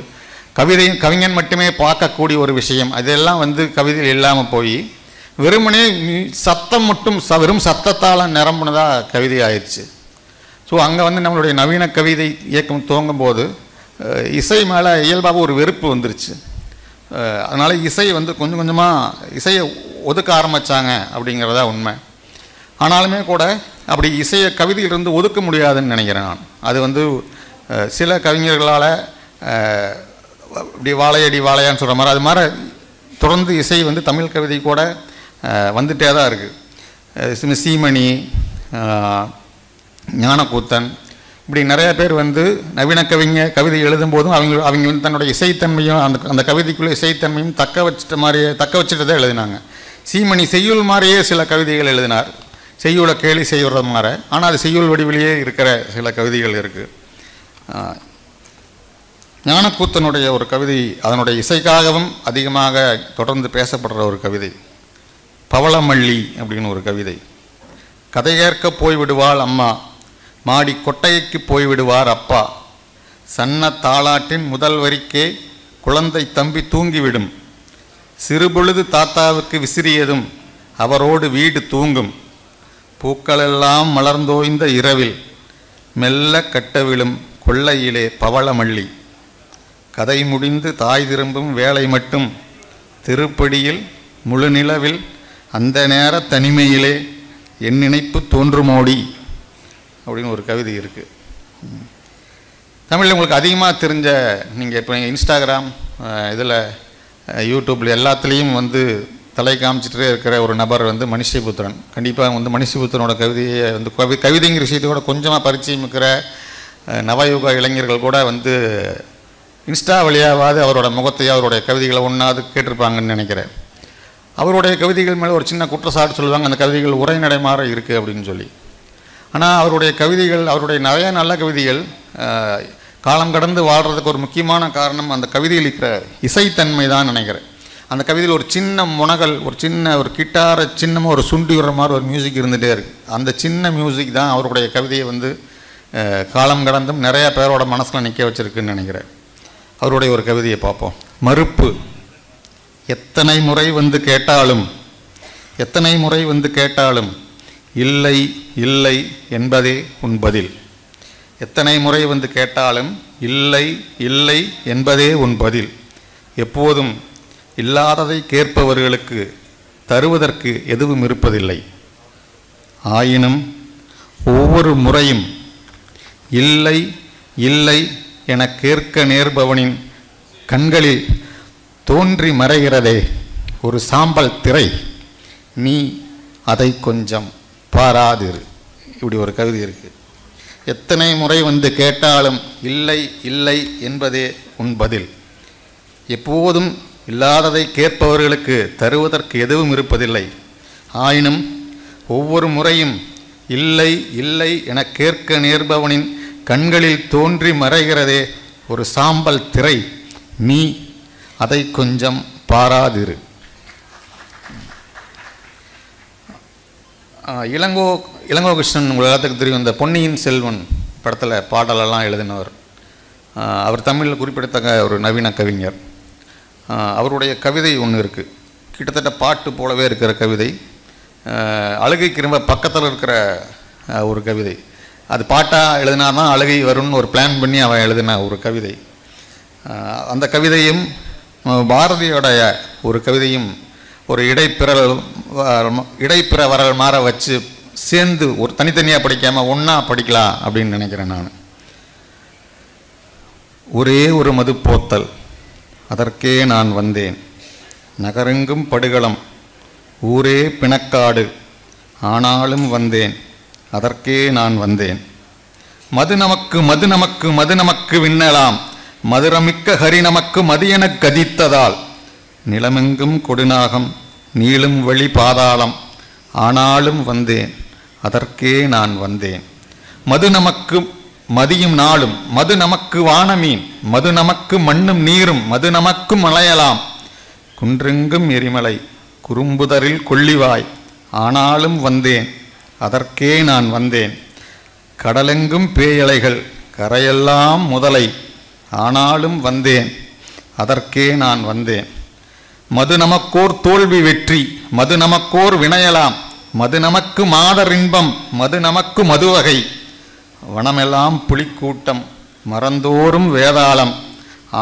Speaker 1: கவிஞன் மட்டுமே பார்க்கக்கூடிய ஒரு விஷயம், அதெல்லாம் வந்து கவிதையில் இல்லாமல் போய் வெறுமனே சத்தம் மட்டும் வெறும் சத்தத்தால் நிரம்புனதாக கவிதை ஆயிடுச்சு. ஸோ அங்கே வந்து நம்மளுடைய நவீன கவிதை இயக்கம் துவங்கும் போது இசை மேலே இயல்பாக ஒரு வெறுப்பு வந்துருச்சு. அதனால் இசை வந்து கொஞ்சம் கொஞ்சமாக இசையை ஒதுக்க ஆரம்பித்தாங்க அப்படிங்கிறதா உண்மை. ஆனாலுமே கூட அப்படி இசையை கவிதையிலிருந்து ஒதுக்க முடியாதுன்னு நினைக்கிறேன் நான். அது வந்து சில கவிஞர்களால் இப்படி வாழையடி வாழையான்னு சொல்கிற மாதிரி அது மாதிரி தொடர்ந்து இசை வந்து தமிழ் கவிதை கூட வந்துட்டே தான் இருக்குது. சீமணி, ஞானக்கூத்தன், இப்படி நிறைய பேர் வந்து நவீன கவிதை எழுதும்போதும் அவங்க வந்து தன்னுடைய இசைத்தன்மையும் அந்த கவிதைக்குள்ளே இசைத்தன்மையும் தக்க வச்சுட்டு தான் எழுதினாங்க. சீமணி செய்யுள் மாதிரியே சில கவிதைகள் எழுதினார், செய்யுளை கேலி செய்கிறது மாதிரி. ஆனால் அது செய்யுள் வடிவிலேயே இருக்கிற சில கவிதைகள் இருக்குது. ஞானக்கூத்தனுடைய ஒரு கவிதை அதனுடைய இசைக்காகவும் அதிகமாக தொடர்ந்து பேசப்படுற ஒரு கவிதை பவளமல்லி அப்படின்னு ஒரு கவிதை. கதையேற்க போய்விடுவாள் அம்மா, மாடி கொட்டைக்கு போய்விடுவார் அப்பா, சன்ன தாளாட்டின் முதல் வரிக்கே குழந்தை தம்பி தூங்கிவிடும், சிறுபொழுது தாத்தாவுக்கு விசிறியதும் அவரோடு வீடு தூங்கும், பூக்களெல்லாம் மலர்ந்தோய்ந்த இரவில் மெல்ல கட்டவிழும் கொள்ளையிலே பவளமல்லி, கதை முடிந்து தாய் திரும்பும் வேலை மட்டும் திருப்படியில் முழு நிலவில் அந்த நேர தனிமையிலே என் நினைப்பு தோன்றுமோடி அப்படின்னு ஒரு கவிதை இருக்குது. தமிழில் உங்களுக்கு அதிகமாக தெரிஞ்ச நீங்கள் இப்போ இன்ஸ்டாகிராம் இதில் யூடியூப்பில் எல்லாத்துலேயும் வந்து தலை காமிச்சிட்டே இருக்கிற ஒரு நபர் வந்து மனுஷபுத்திரன். கண்டிப்பாக வந்து மனுஷபுத்திரனோட கவிதையை வந்து கவிதைங்கிற விஷயத்தோட கொஞ்சமாக பரிச்சயம் இருக்கிற நவயுக இளைஞர்கள் கூட வந்து இன்ஸ்டா வழியாவது அவரோட முகத்தையோ அவருடைய கவிதைகளை ஒன்றாவது கேட்டிருப்பாங்கன்னு நினைக்கிறேன். அவருடைய கவிதைகள் மேலே ஒரு சின்ன குற்றச்சாட்டு சொல்லுவாங்க, அந்த கவிதைகள் உரைநடை மாற இருக்குது அப்படின்னு சொல்லி. ஆனால் அவருடைய கவிதைகள், அவருடைய நிறைய நல்ல கவிதைகள் காலம் கடந்து வாழ்கிறதுக்கு ஒரு முக்கியமான காரணம் அந்த கவிதையில் இருக்கிற இசைத்தன்மை தான் நினைக்கிறேன். அந்த கவிதையில் ஒரு சின்ன முனகல், ஒரு கிட்டாரை சின்னமாக ஒரு சுண்டி விடுற மாதிரி ஒரு மியூசிக் இருந்துகிட்டே இருக்குது. அந்த சின்ன மியூசிக் தான் அவருடைய கவிதையை வந்து காலம் கடந்தும் நிறையா பேரோட மனசில் நிற்க வச்சுருக்குன்னு நினைக்கிறேன். அவருடைய ஒரு கவிதையை பார்ப்போம். மறுப்பு. எத்தனை முறை வந்து கேட்டாலும் இல்லை இல்லை என்பதே உன் பதில். எத்தனை முறை வந்து கேட்டாலும் இல்லை இல்லை என்பதே உன் பதில். எப்போதும் இல்லாததை கேட்பவர்களுக்கு தருவதற்கு எதுவும் இருப்பதில்லை. ஆயினும் ஒவ்வொரு முறையும் இல்லை இல்லை என கேட்க நேர்பவனின் கண்களில் தோன்றி மறைகிறதே ஒரு சாம்பல் திரை, நீ அதை கொஞ்சம் பாராதிரு. இப்படி ஒரு கவிதை இருக்குது. எத்தனை முறை வந்து கேட்டாலும் இல்லை இல்லை என்பதே உன் பதில். எப்போதும் இல்லாததை கேட்பவர்களுக்கு தருவதற்கு எதுவும் இருப்பதில்லை. ஆயினும் ஒவ்வொரு முறையும் இல்லை இல்லை என கேட்க நேர்பவனின் கண்களில் தோன்றி மறைகிறதே ஒரு சாம்பல் திரை, நீ அதை கொஞ்சம் பாராதிரு. இளங்கோ கிருஷ்ணன் உங்கள் எல்லாத்துக்கு தெரியும், இந்த பொன்னியின் செல்வன் படத்தில் பாடலெல்லாம் எழுதினவர். அவர் தமிழில் குறிப்பிடத்தக்க ஒரு நவீன கவிஞர். அவருடைய கவிதை ஒன்று இருக்குது, கிட்டத்தட்ட பாட்டு போலவே இருக்கிற கவிதை. அழுகைக்கு ரொம்ப பக்கத்தில் இருக்கிற ஒரு கவிதை. அது பாட்டாக எழுதினா தான் அழுகை வரும்னு ஒரு பிளான் பண்ணி அவன் எழுதின ஒரு கவிதை. அந்த கவிதையும் பாரதியோடைய ஒரு கவிதையும் ஒரு இடைப்பிற வரல் மாற வச்சு சேர்ந்து ஒரு தனித்தனியாக படிக்காமல் ஒன்றா படிக்கலாம் அப்படின்னு நினைக்கிறேன் நான். ஒரே ஒரு மது போத்தல், அதற்கே நான் வந்தேன். நகரெங்கும் படுகளம், ஊரே பிணக்காடு, ஆனாலும் வந்தேன், அதற்கே நான் வந்தேன். மது நமக்கு மது நமக்கு மது நமக்கு விண்ணலாம், மதுரமிக்க ஹரி நமக்கு மதியெனக் கதித்ததால், நிலமெங்கும் கொடுநாகம், நீளும் வழி பாதாளம், ஆனாலும் வந்தேன், அதற்கே நான் வந்தேன். மது நமக்கு மதியும் நாளும், மது நமக்கு வானமீன், மது நமக்கு மண்ணும் நீரும், மது நமக்கு மலையலாம், குன்றெங்கும் எரிமலை, குறும்புதரில் கொள்ளிவாய், ஆனாலும் வந்தேன், அதற்கே நான் வந்தேன். கடலெங்கும் பேயலைகள், கரையெல்லாம் முதலை, ஆனாலும் வந்தேன், அதற்கே நான் வந்தேன். மது நமக்கோர் தோல்வி வெற்றி, மது நமக்கோர் வினையலாம், மது நமக்கு மாதர் இன்பம், மது நமக்கு மதுவகை, வனமெல்லாம் புலிக்கூட்டம், மறந்தோறும் வேதாளம்,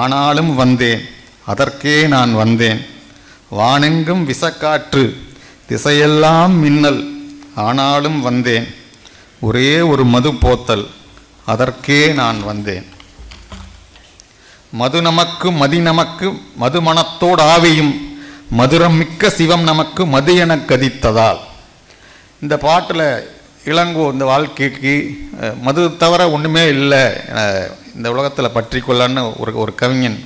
Speaker 1: ஆனாலும் வந்தேன், அதற்கே நான் வந்தேன், வானெங்கும் விசக்காற்று, திசையெல்லாம் மின்னல், ஆனாலும் வந்தேன், ஒரே ஒரு மது போத்தல், அதற்கே நான் வந்தேன். மது நமக்கு மதி நமக்கு மது மனத்தோடு ஆவியும், மதுரம் மிக்க சிவம் நமக்கு மது என கதித்ததால். இந்த பாட்டில் இளங்கோ இந்த வாழ்க்கைக்கு மது தவிர ஒன்றுமே இல்லை இந்த உலகத்தில் பற்றி கொள்ளன்னு ஒரு கவிஞன்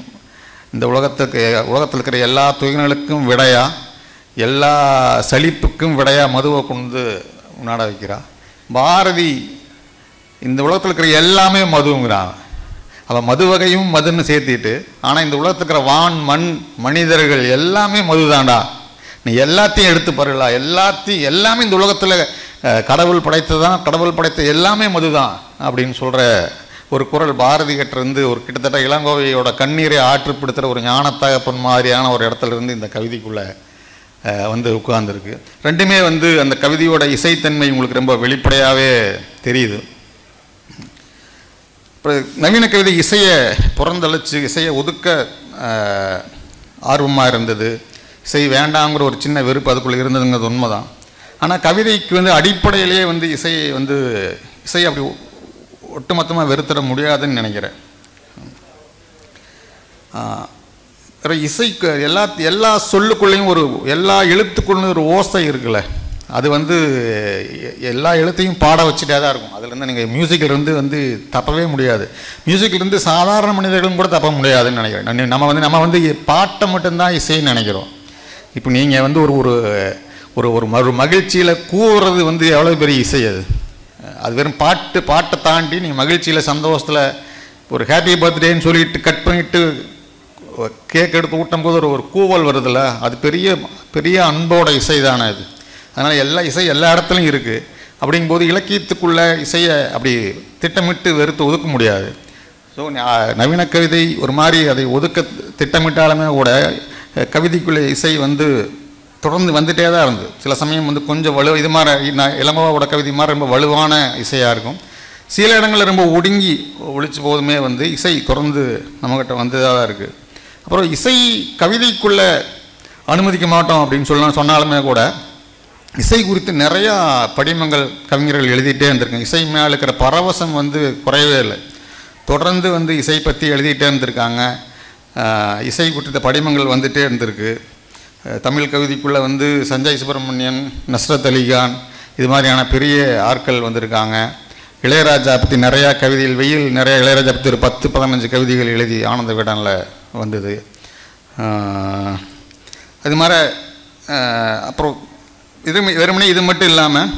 Speaker 1: இந்த உலகத்தில் இருக்கிற எல்லா துயர்களுக்கும் விடையா, எல்லா சலிப்புக்கும் விடையா மதுவை கொண்டு உணாட வைக்கிறா. பாரதி இந்த உலகத்தில் இருக்கிற எல்லாமே மதுங்கிறான். அவன் மது வகையும் மதுன்னு சேர்த்திட்டு, ஆனால் இந்த உலகத்தில் இருக்கிற வான் மண் மனிதர்கள் எல்லாமே மதுதான்டா, நீ எல்லாத்தையும் எடுத்து பாருங்களா, எல்லாமே இந்த உலகத்தில் கடவுள் படைத்ததான், கடவுள் படைத்த எல்லாமே மதுதான் அப்படின்னு சொல்கிற ஒரு குரல் பாரதி கிட்டேருந்து ஒரு கிட்டத்தட்ட இளங்கோவையோட கண்ணீரை ஆற்றுப்படுத்துகிற ஒரு ஞானத்தகப்பன் மாதிரியான ஒரு இடத்துல இருந்து இந்த கவிதைக்குள்ளே வந்து உட்கார்ந்துருக்கு. ரெண்டுமே வந்து அந்த கவிதையோட இசைத்தன்மை உங்களுக்கு ரொம்ப வெளிப்படையாகவே தெரியுது. இப்போ நவீன கவிதை இசையை புறந்தளிச்சு இசையை ஒதுக்க ஆர்வமாக இருந்தது, இசை வேண்டாங்கிற ஒரு சின்ன வெறுப்பு அதுக்குள்ளே இருந்ததுங்கிறது உண்மைதான். ஆனால் கவிதைக்கு வந்து அடிப்படையிலேயே வந்து இசையை அப்படி ஒட்டுமொத்தமாக வெறுத்துட முடியாதுன்னு நினைக்கிறேன். இசைக்கு எல்லா சொல்லுக்குள்ளேயும் எல்லா எழுத்துக்குள்ளேயும் ஒரு ஓசை இருக்குல்ல, அது வந்து எல்லா எழுத்தையும் பாட வச்சுட்டே தான் இருக்கும். அதுலேருந்து நீங்கள் மியூசிக்கிலிருந்து வந்து தப்பவே முடியாது. மியூசிக்கிலிருந்து சாதாரண மனிதர்களும் கூட தப்ப முடியாதுன்னு நினைக்கிறேன். நம்ம வந்து பாட்டை மட்டும்தான் இசைன்னு நினைக்கிறோம். இப்போ நீங்கள் வந்து ஒரு மகிழ்ச்சியில் கூவுறது வந்து எவ்வளோ பெரிய இசை அது வெறும் பாட்டை தாண்டி நீங்கள் மகிழ்ச்சியில் சந்தோஷத்தில் ஒரு ஹாப்பி பர்த்டேன்னு சொல்லிட்டு கட் பண்ணிவிட்டு கேக் எடுத்து ஊட்டும் போது ஒரு கூவல் வருதில்ல, அது பெரிய பெரிய அன்போட இசை தானே அது. அதனால் இசை எல்லா இடத்துலையும் இருக்குது. அப்படிங்கும்போது இலக்கியத்துக்குள்ள இசையை அப்படி திட்டமிட்டு வெறுத்து ஒதுக்க முடியாது. ஸோ நவீன கவிதை ஒரு மாதிரி அதை ஒதுக்க திட்டமிட்டாலுமே கூட கவிதைக்குள்ளே இசை வந்து தொடர்ந்து வந்துகிட்டே தான் இருந்தது. சில சமயம் வந்து கொஞ்சம் இது மாதிரி இளங்கோவோட கவிதை மாதிரி ரொம்ப வலுவான இசையாக இருக்கும். சில இடங்களில் ரொம்ப ஒடுங்கி ஒழிச்சு போதுமே வந்து இசை தொடர்ந்து நம்மக்கிட்ட வந்துதாக தான் இருக்குது. அப்புறம் இசை கவிதைக்குள்ளே அனுமதிக்க மாட்டோம் அப்படின்னு சொன்னாலுமே கூட இசை குறித்து நிறையா படிமங்கள் கவிஞர்கள் எழுதிட்டே இருந்திருக்காங்க. இசை மேலே இருக்கிற பரவசம் வந்து குறையவே இல்லை. தொடர்ந்து வந்து இசை பற்றி எழுதிட்டே இருந்திருக்காங்க. இசை குறித்த படிமங்கள் வந்துகிட்டே இருந்திருக்கு. தமிழ் கவிதைக்குள்ளே வந்து சஞ்சய் சுப்பிரமணியன், நஸ்ரத் அலிகான் இது மாதிரியான பெரிய ஆட்கள் வந்திருக்காங்க. இளையராஜா பற்றி நிறையா கவிதைகள் நிறைய இளையராஜா பற்றி ஒரு 10-15 கவிதைகள் எழுதி ஆனந்த விகடனில் வந்தது. அது மாதிரி அப்புறம் வெறுமனே இது மட்டும் இல்லாமல்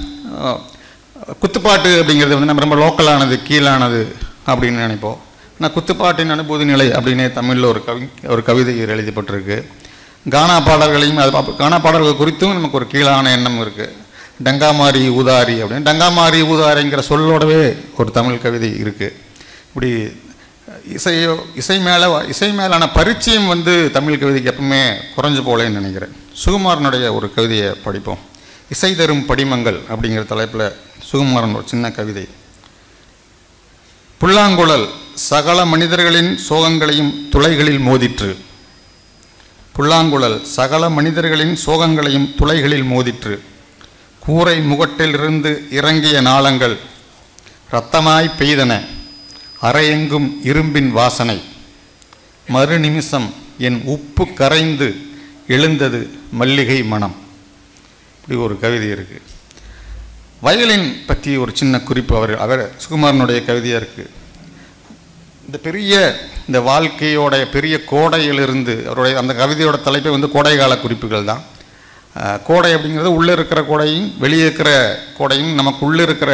Speaker 1: குத்துப்பாட்டு அப்படிங்கிறது வந்து நம்ம ரொம்ப லோக்கலானது, கீழானது அப்படின்னு நினைப்போம். ஆனால் குத்துப்பாட்டின் அனுபூதி நிலை அப்படின்னே தமிழில் ஒரு கவிதை எழுதப்பட்டிருக்கு. கானா பாடல்களையும் கானா பாடல்கள் குறித்தும் நமக்கு ஒரு கீழான எண்ணம் இருக்குது. டங்காமாரி ஊதாரி அப்படின்னு டங்காமாரி ஊதாரிங்கிற சொல்லோடவே ஒரு தமிழ் கவிதை இருக்குது. இப்படி இசை மேலான பரிச்சயம் வந்து தமிழ் கவிதைக்கு எப்பவுமே குறைஞ்சு போலேன்னு நினைக்கிறேன். சுகுமாரனுடைய ஒரு கவிதையை படிப்போம். இசை தரும் படிமங்கள் அப்படிங்கிற தலைப்பில் சுகுமாரன் ஒரு சின்ன கவிதை. புல்லாங்குழல் சகல மனிதர்களின் சோகங்களையும் துளைகளில் மோதிற்று. புல்லாங்குழல் சகல மனிதர்களின் சோகங்களையும் துளைகளில் மோதிற்று. கூரை முகட்டிலிருந்து இறங்கிய நாளங்கள் இரத்தமாய் பெய்தன. அறையெங்கும் இரும்பின் வாசனை. மறு நிமிஷம் என் உப்பு கரைந்து எழுந்தது மல்லிகை மனம். இப்படி ஒரு கவிதை இருக்குது. வயலின் பற்றி ஒரு சின்ன குறிப்பு அவர் சுகுமாரனுடைய கவிதையாக இருக்குது. இந்த வாழ்க்கையோட பெரிய கோடையிலிருந்து அவருடைய அந்த கவிதையோட தலைப்பை வந்து கோடைகால குறிப்புகள் தான். கோடை அப்படிங்கிறது உள்ளே இருக்கிற கோடையும் வெளியே இருக்கிற கோடையும் நமக்கு உள்ளே இருக்கிற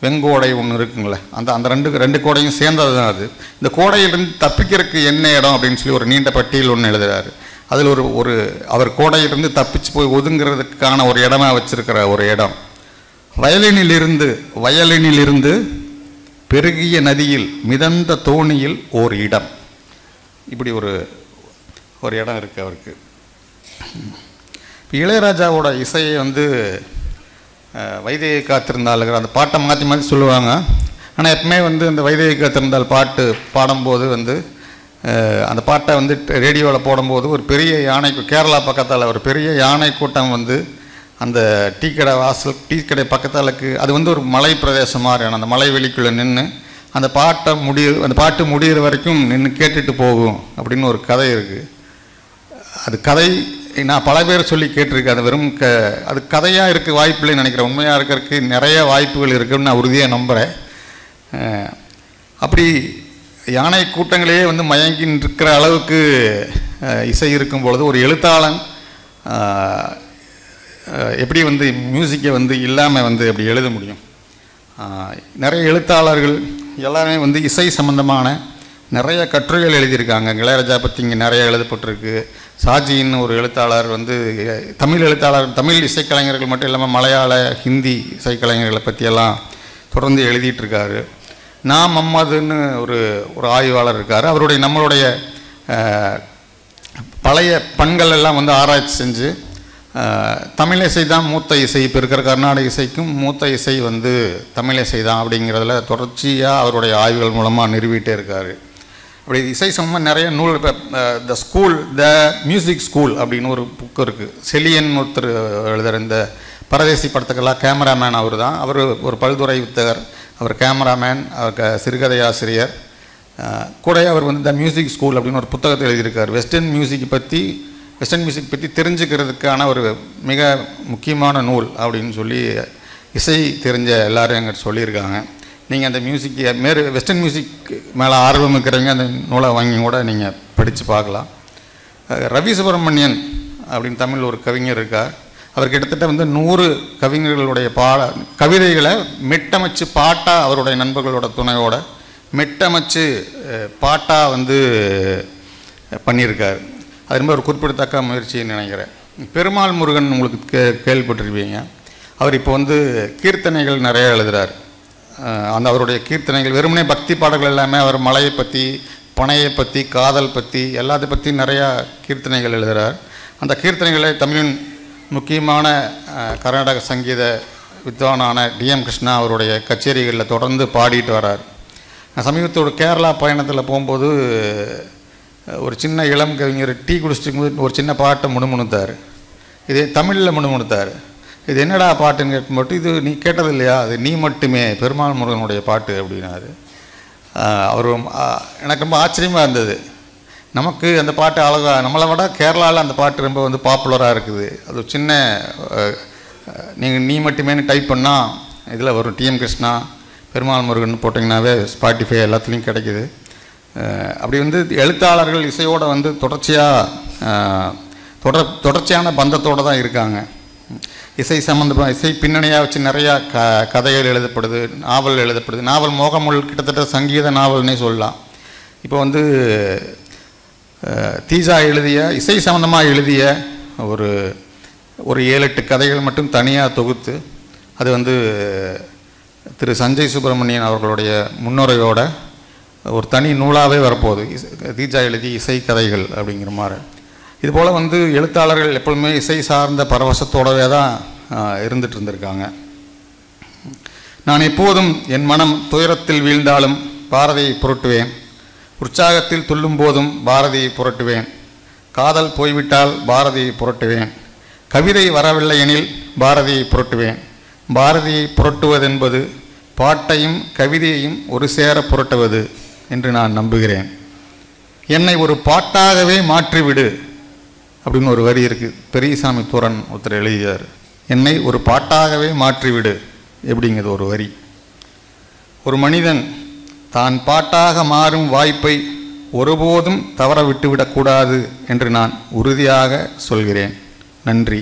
Speaker 1: வெங்கோடை ஒன்று இருக்குங்களே, அந்த ரெண்டு கோடையும் சேர்ந்தது தான் அது. இந்த கோடையிலிருந்து தப்பிக்கிறதுக்கு என்ன இடம் அப்படின்னு சொல்லி ஒரு நீண்ட பட்டியல் ஒன்று எழுதுகிறாரு. அதில் ஒரு அவர் கோடையிலிருந்து தப்பிச்சு போய் ஒதுங்கிறதுக்கான ஒரு இடமா வச்சிருக்கிற ஒரு இடம் வயலினிலிருந்து பெருகிய நதியில் மிதந்த தோணியில் ஓர் இடம். இப்படி ஒரு இடம் இருக்குது அவருக்கு. இப்போ இளையராஜாவோட இசையை வந்து வைதேகி காத்திருந்தாளுங்கிற அந்த பாட்டை மாற்றி மாற்றி சொல்லுவாங்க. ஆனால் எப்பவுமே வந்து அந்த வைதேகி காத்திருந்தால் பாட்டு பாடும்போது வந்து அந்த பாட்டை வந்து ரேடியோவில் போடும்போது ஒரு பெரிய யானை, கேரளா பக்கத்தால் ஒரு பெரிய யானை கூட்டம் வந்து அந்த டீ கடை வாசல், டீ கடை பக்கத்தாலுக்கு, அது வந்து ஒரு மலை பிரதேசம் மாதிரி, அந்த மலை வெளிக்குள்ளே நின்று அந்த பாட்டு முடிகிற வரைக்கும் நின்று கேட்டுட்டு போகும் அப்படின்னு ஒரு கதை இருக்குது. அது கதை நான் பல பேர் சொல்லி கேட்டிருக்கேன். அது வெறும் அது கதையாக இருக்க வாய்ப்புள்ளேன்னு நினைக்கிறேன். உண்மையாக இருக்கிறதுக்கு நிறைய வாய்ப்புகள் இருக்குன்னு நான் உறுதியாக நம்புகிறேன். அப்படி யானை கூட்டங்களையே வந்து மயங்கி இருக்கிற அளவுக்கு இசை இருக்கும் பொழுது ஒரு எழுத்தாளன் எப்படி வந்து மியூசிக்கை வந்து இல்லாமல் வந்து எப்படி எழுத முடியும்? நிறைய எழுத்தாளர்கள் எல்லாருமே வந்து இசை சம்பந்தமான நிறைய கட்டுரைகள் எழுதியிருக்காங்க. இளையராஜா பற்றி இங்கே நிறைய எழுதப்பட்டிருக்கு. சாஜின்னு ஒரு எழுத்தாளர் வந்து தமிழ் எழுத்தாளர், தமிழ் இசைக்கலைஞர்கள் மட்டும் இல்லாமல் மலையாள, ஹிந்தி இசைக்கலைஞர்களை பற்றியெல்லாம் தொடர்ந்து எழுதிட்டுருக்காரு. நான் மம்மதுன்னு ஒரு ஆய்வாளர் இருக்கார். அவருடைய நம்மளுடைய பழைய பண்கள் எல்லாம் வந்து ஆராய்ச்சி செஞ்சு தமிழ் இசை தான் மூத்த இசை, இப்போ இருக்கிற கர்நாடக இசைக்கும் மூத்த இசை வந்து தமிழ் இசை தான் அப்படிங்கிறதுல தொடர்ச்சியாக அவருடைய ஆய்வுகள் மூலமாக நிறுவிட்டே இருக்கார். அப்படி இசை சம்பந்தமாக நிறைய நூல், இப்போ த மியூசிக் ஸ்கூல் அப்படின்னு ஒரு புக்கு இருக்குது. செலியன் ஒருத்தர் எழுதுகிற இந்த பரதேசி படத்துக்கெல்லாம் கேமராமேன் அவர் தான். அவர் ஒரு பல்துறை வித்தகர், அவர் கேமராமேன், அவர் சிறுகதை ஆசிரியர் கூட. அவர் வந்து த மியூசிக் ஸ்கூல் அப்படின்னு ஒரு புத்தகத்தை எழுதியிருக்கார். வெஸ்டர்ன் மியூசிக் பற்றி தெரிஞ்சுக்கிறதுக்கான ஒரு மிக முக்கியமான நூல் அப்படின்னு சொல்லி இசை தெரிஞ்ச எல்லோரும் எங்கிட்ட சொல்லியிருக்காங்க. நீங்கள் அந்த வெஸ்டர்ன் மியூசிக் மேலே ஆர்வம் இருக்கிறவங்க அந்த நூலை வாங்கி கூட நீங்கள் படித்து பார்க்கலாம். ரவி சுப்ரமணியன் அப்படின்னு தமிழ் ஒரு கவிஞர் இருக்கார். அவர் கிட்டத்தட்ட வந்து 100 கவிஞர்களுடைய கவிதைகளை மெட்டமைச்சு பாட்டாக அவருடைய நண்பர்களோட துணையோட மெட்டமைச்சு பாட்டாக வந்து பண்ணியிருக்கார். அது ரொம்ப ஒரு குறிப்பிடத்தக்க முயற்சின்னு நினைக்கிறேன். பெருமாள் முருகன் உங்களுக்கு கேள்விப்பட்டிருப்பீங்க. அவர் இப்போ வந்து கீர்த்தனைகள் நிறைய எழுதுகிறார். அந்த அவருடைய கீர்த்தனைகள் வெறுமனே பக்தி பாடல்கள் எல்லாமே அவர் மலையை பற்றி, பனையை பற்றி, காதல் பற்றி, எல்லாத்தை பற்றி நிறையா கீர்த்தனைகள் எழுதுகிறார். அந்த கீர்த்தனைகளை தமிழின் முக்கியமான கர்நாடக சங்கீத வித்வானான டிஎம் கிருஷ்ணா அவருடைய கச்சேரிகளில் தொடர்ந்து பாடிட்டு வரார். நான் சமீபத்தோட கேரளா பயணத்தில் போகும்போது ஒரு சின்ன இளம் கவிஞர் டீ குடிச்சிட்டு போது ஒரு சின்ன பாட்டை முணுமுணுத்தார். இதே தமிழில் முணுமுணுத்தார். இது என்னடா பாட்டுன்னு கேட்கும்போது, இது நீ கேட்டது இல்லையா, அது நீ மட்டுமே, பெருமாள் முருகனுடைய பாட்டு அப்படின்னாரு. அவர் எனக்கு ரொம்ப ஆச்சரியமாக இருந்தது. நமக்கு அந்த பாட்டு அழகாக, நம்மளை விட கேரளாவில் அந்த பாட்டு ரொம்ப வந்து பாப்புலராக இருக்குது. அது சின்ன நீங்கள் நீ மட்டுமேனு டைப் பண்ணால் இதில் வரும், டிஎம் கிருஷ்ணா பெருமாள் முருகன் போட்டிங்கன்னாவே ஸ்பாட்டிஃபை எல்லாத்துலேயும் கிடைக்கிது. அப்படி வந்து எழுத்தாளர்கள் இசையோடு வந்து தொடர்ச்சியான பந்தத்தோடு தான் இருக்காங்க. இசை சம்மந்தமாக இசை பின்னணியாக வச்சு நிறையா கதைகள் எழுதப்படுது, நாவல் எழுதப்படுது. நாவல் மோகமுள் கிட்டத்தட்ட சங்கீத நாவல்னே சொல்லலாம். இப்போ வந்து தீஜா எழுதிய இசை சம்மந்தமாக எழுதிய ஒரு 7-8 கதைகள் மட்டும் தனியாக தொகுத்து அது வந்து திரு சஞ்சய் சுப்பிரமணியன் அவர்களுடைய முன்னுரையோட ஒரு தனி நூலாகவே வரப்போகுது. தீஜா எழுதிய இசை கதைகள் அப்படிங்கிற மாதிரி. இதுபோல் வந்து எழுத்தாளர்கள் எப்பொழுதுமே இசை சார்ந்த பரவசத்தோடவே தான் இருந்துட்டு இருந்திருக்காங்க. நான் எப்போதும் என் மனம் துயரத்தில் வீழ்ந்தாலும் பாரதியை புரட்டுவேன், உற்சாகத்தில் துள்ளும் போதும் பாரதியை புரட்டுவேன், காதல் போய்விட்டால் பாரதியை புரட்டுவேன், கவிதை வரவில்லை எனில் பாரதியை புரட்டுவேன். பாரதியை புரட்டுவதென்பது பாட்டையும் கவிதையையும் ஒரு சேர புரட்டுவது என்று நான் நம்புகிறேன். என்னை ஒரு பாட்டாகவே மாற்றிவிடு அப்படின்னு ஒரு வரி இருக்குது. பெரியசாமி தூரன் ஒருத்தர் எழுதியார். என்னை ஒரு பாட்டாகவே மாற்றிவிடு எப்படிங்கிறது ஒரு வரி. ஒரு மனிதன் தான் பாட்டாக மாறும் வாய்ப்பை ஒருபோதும் தவற விட்டுவிடக்கூடாது என்று நான் உறுதியாக சொல்கிறேன். நன்றி.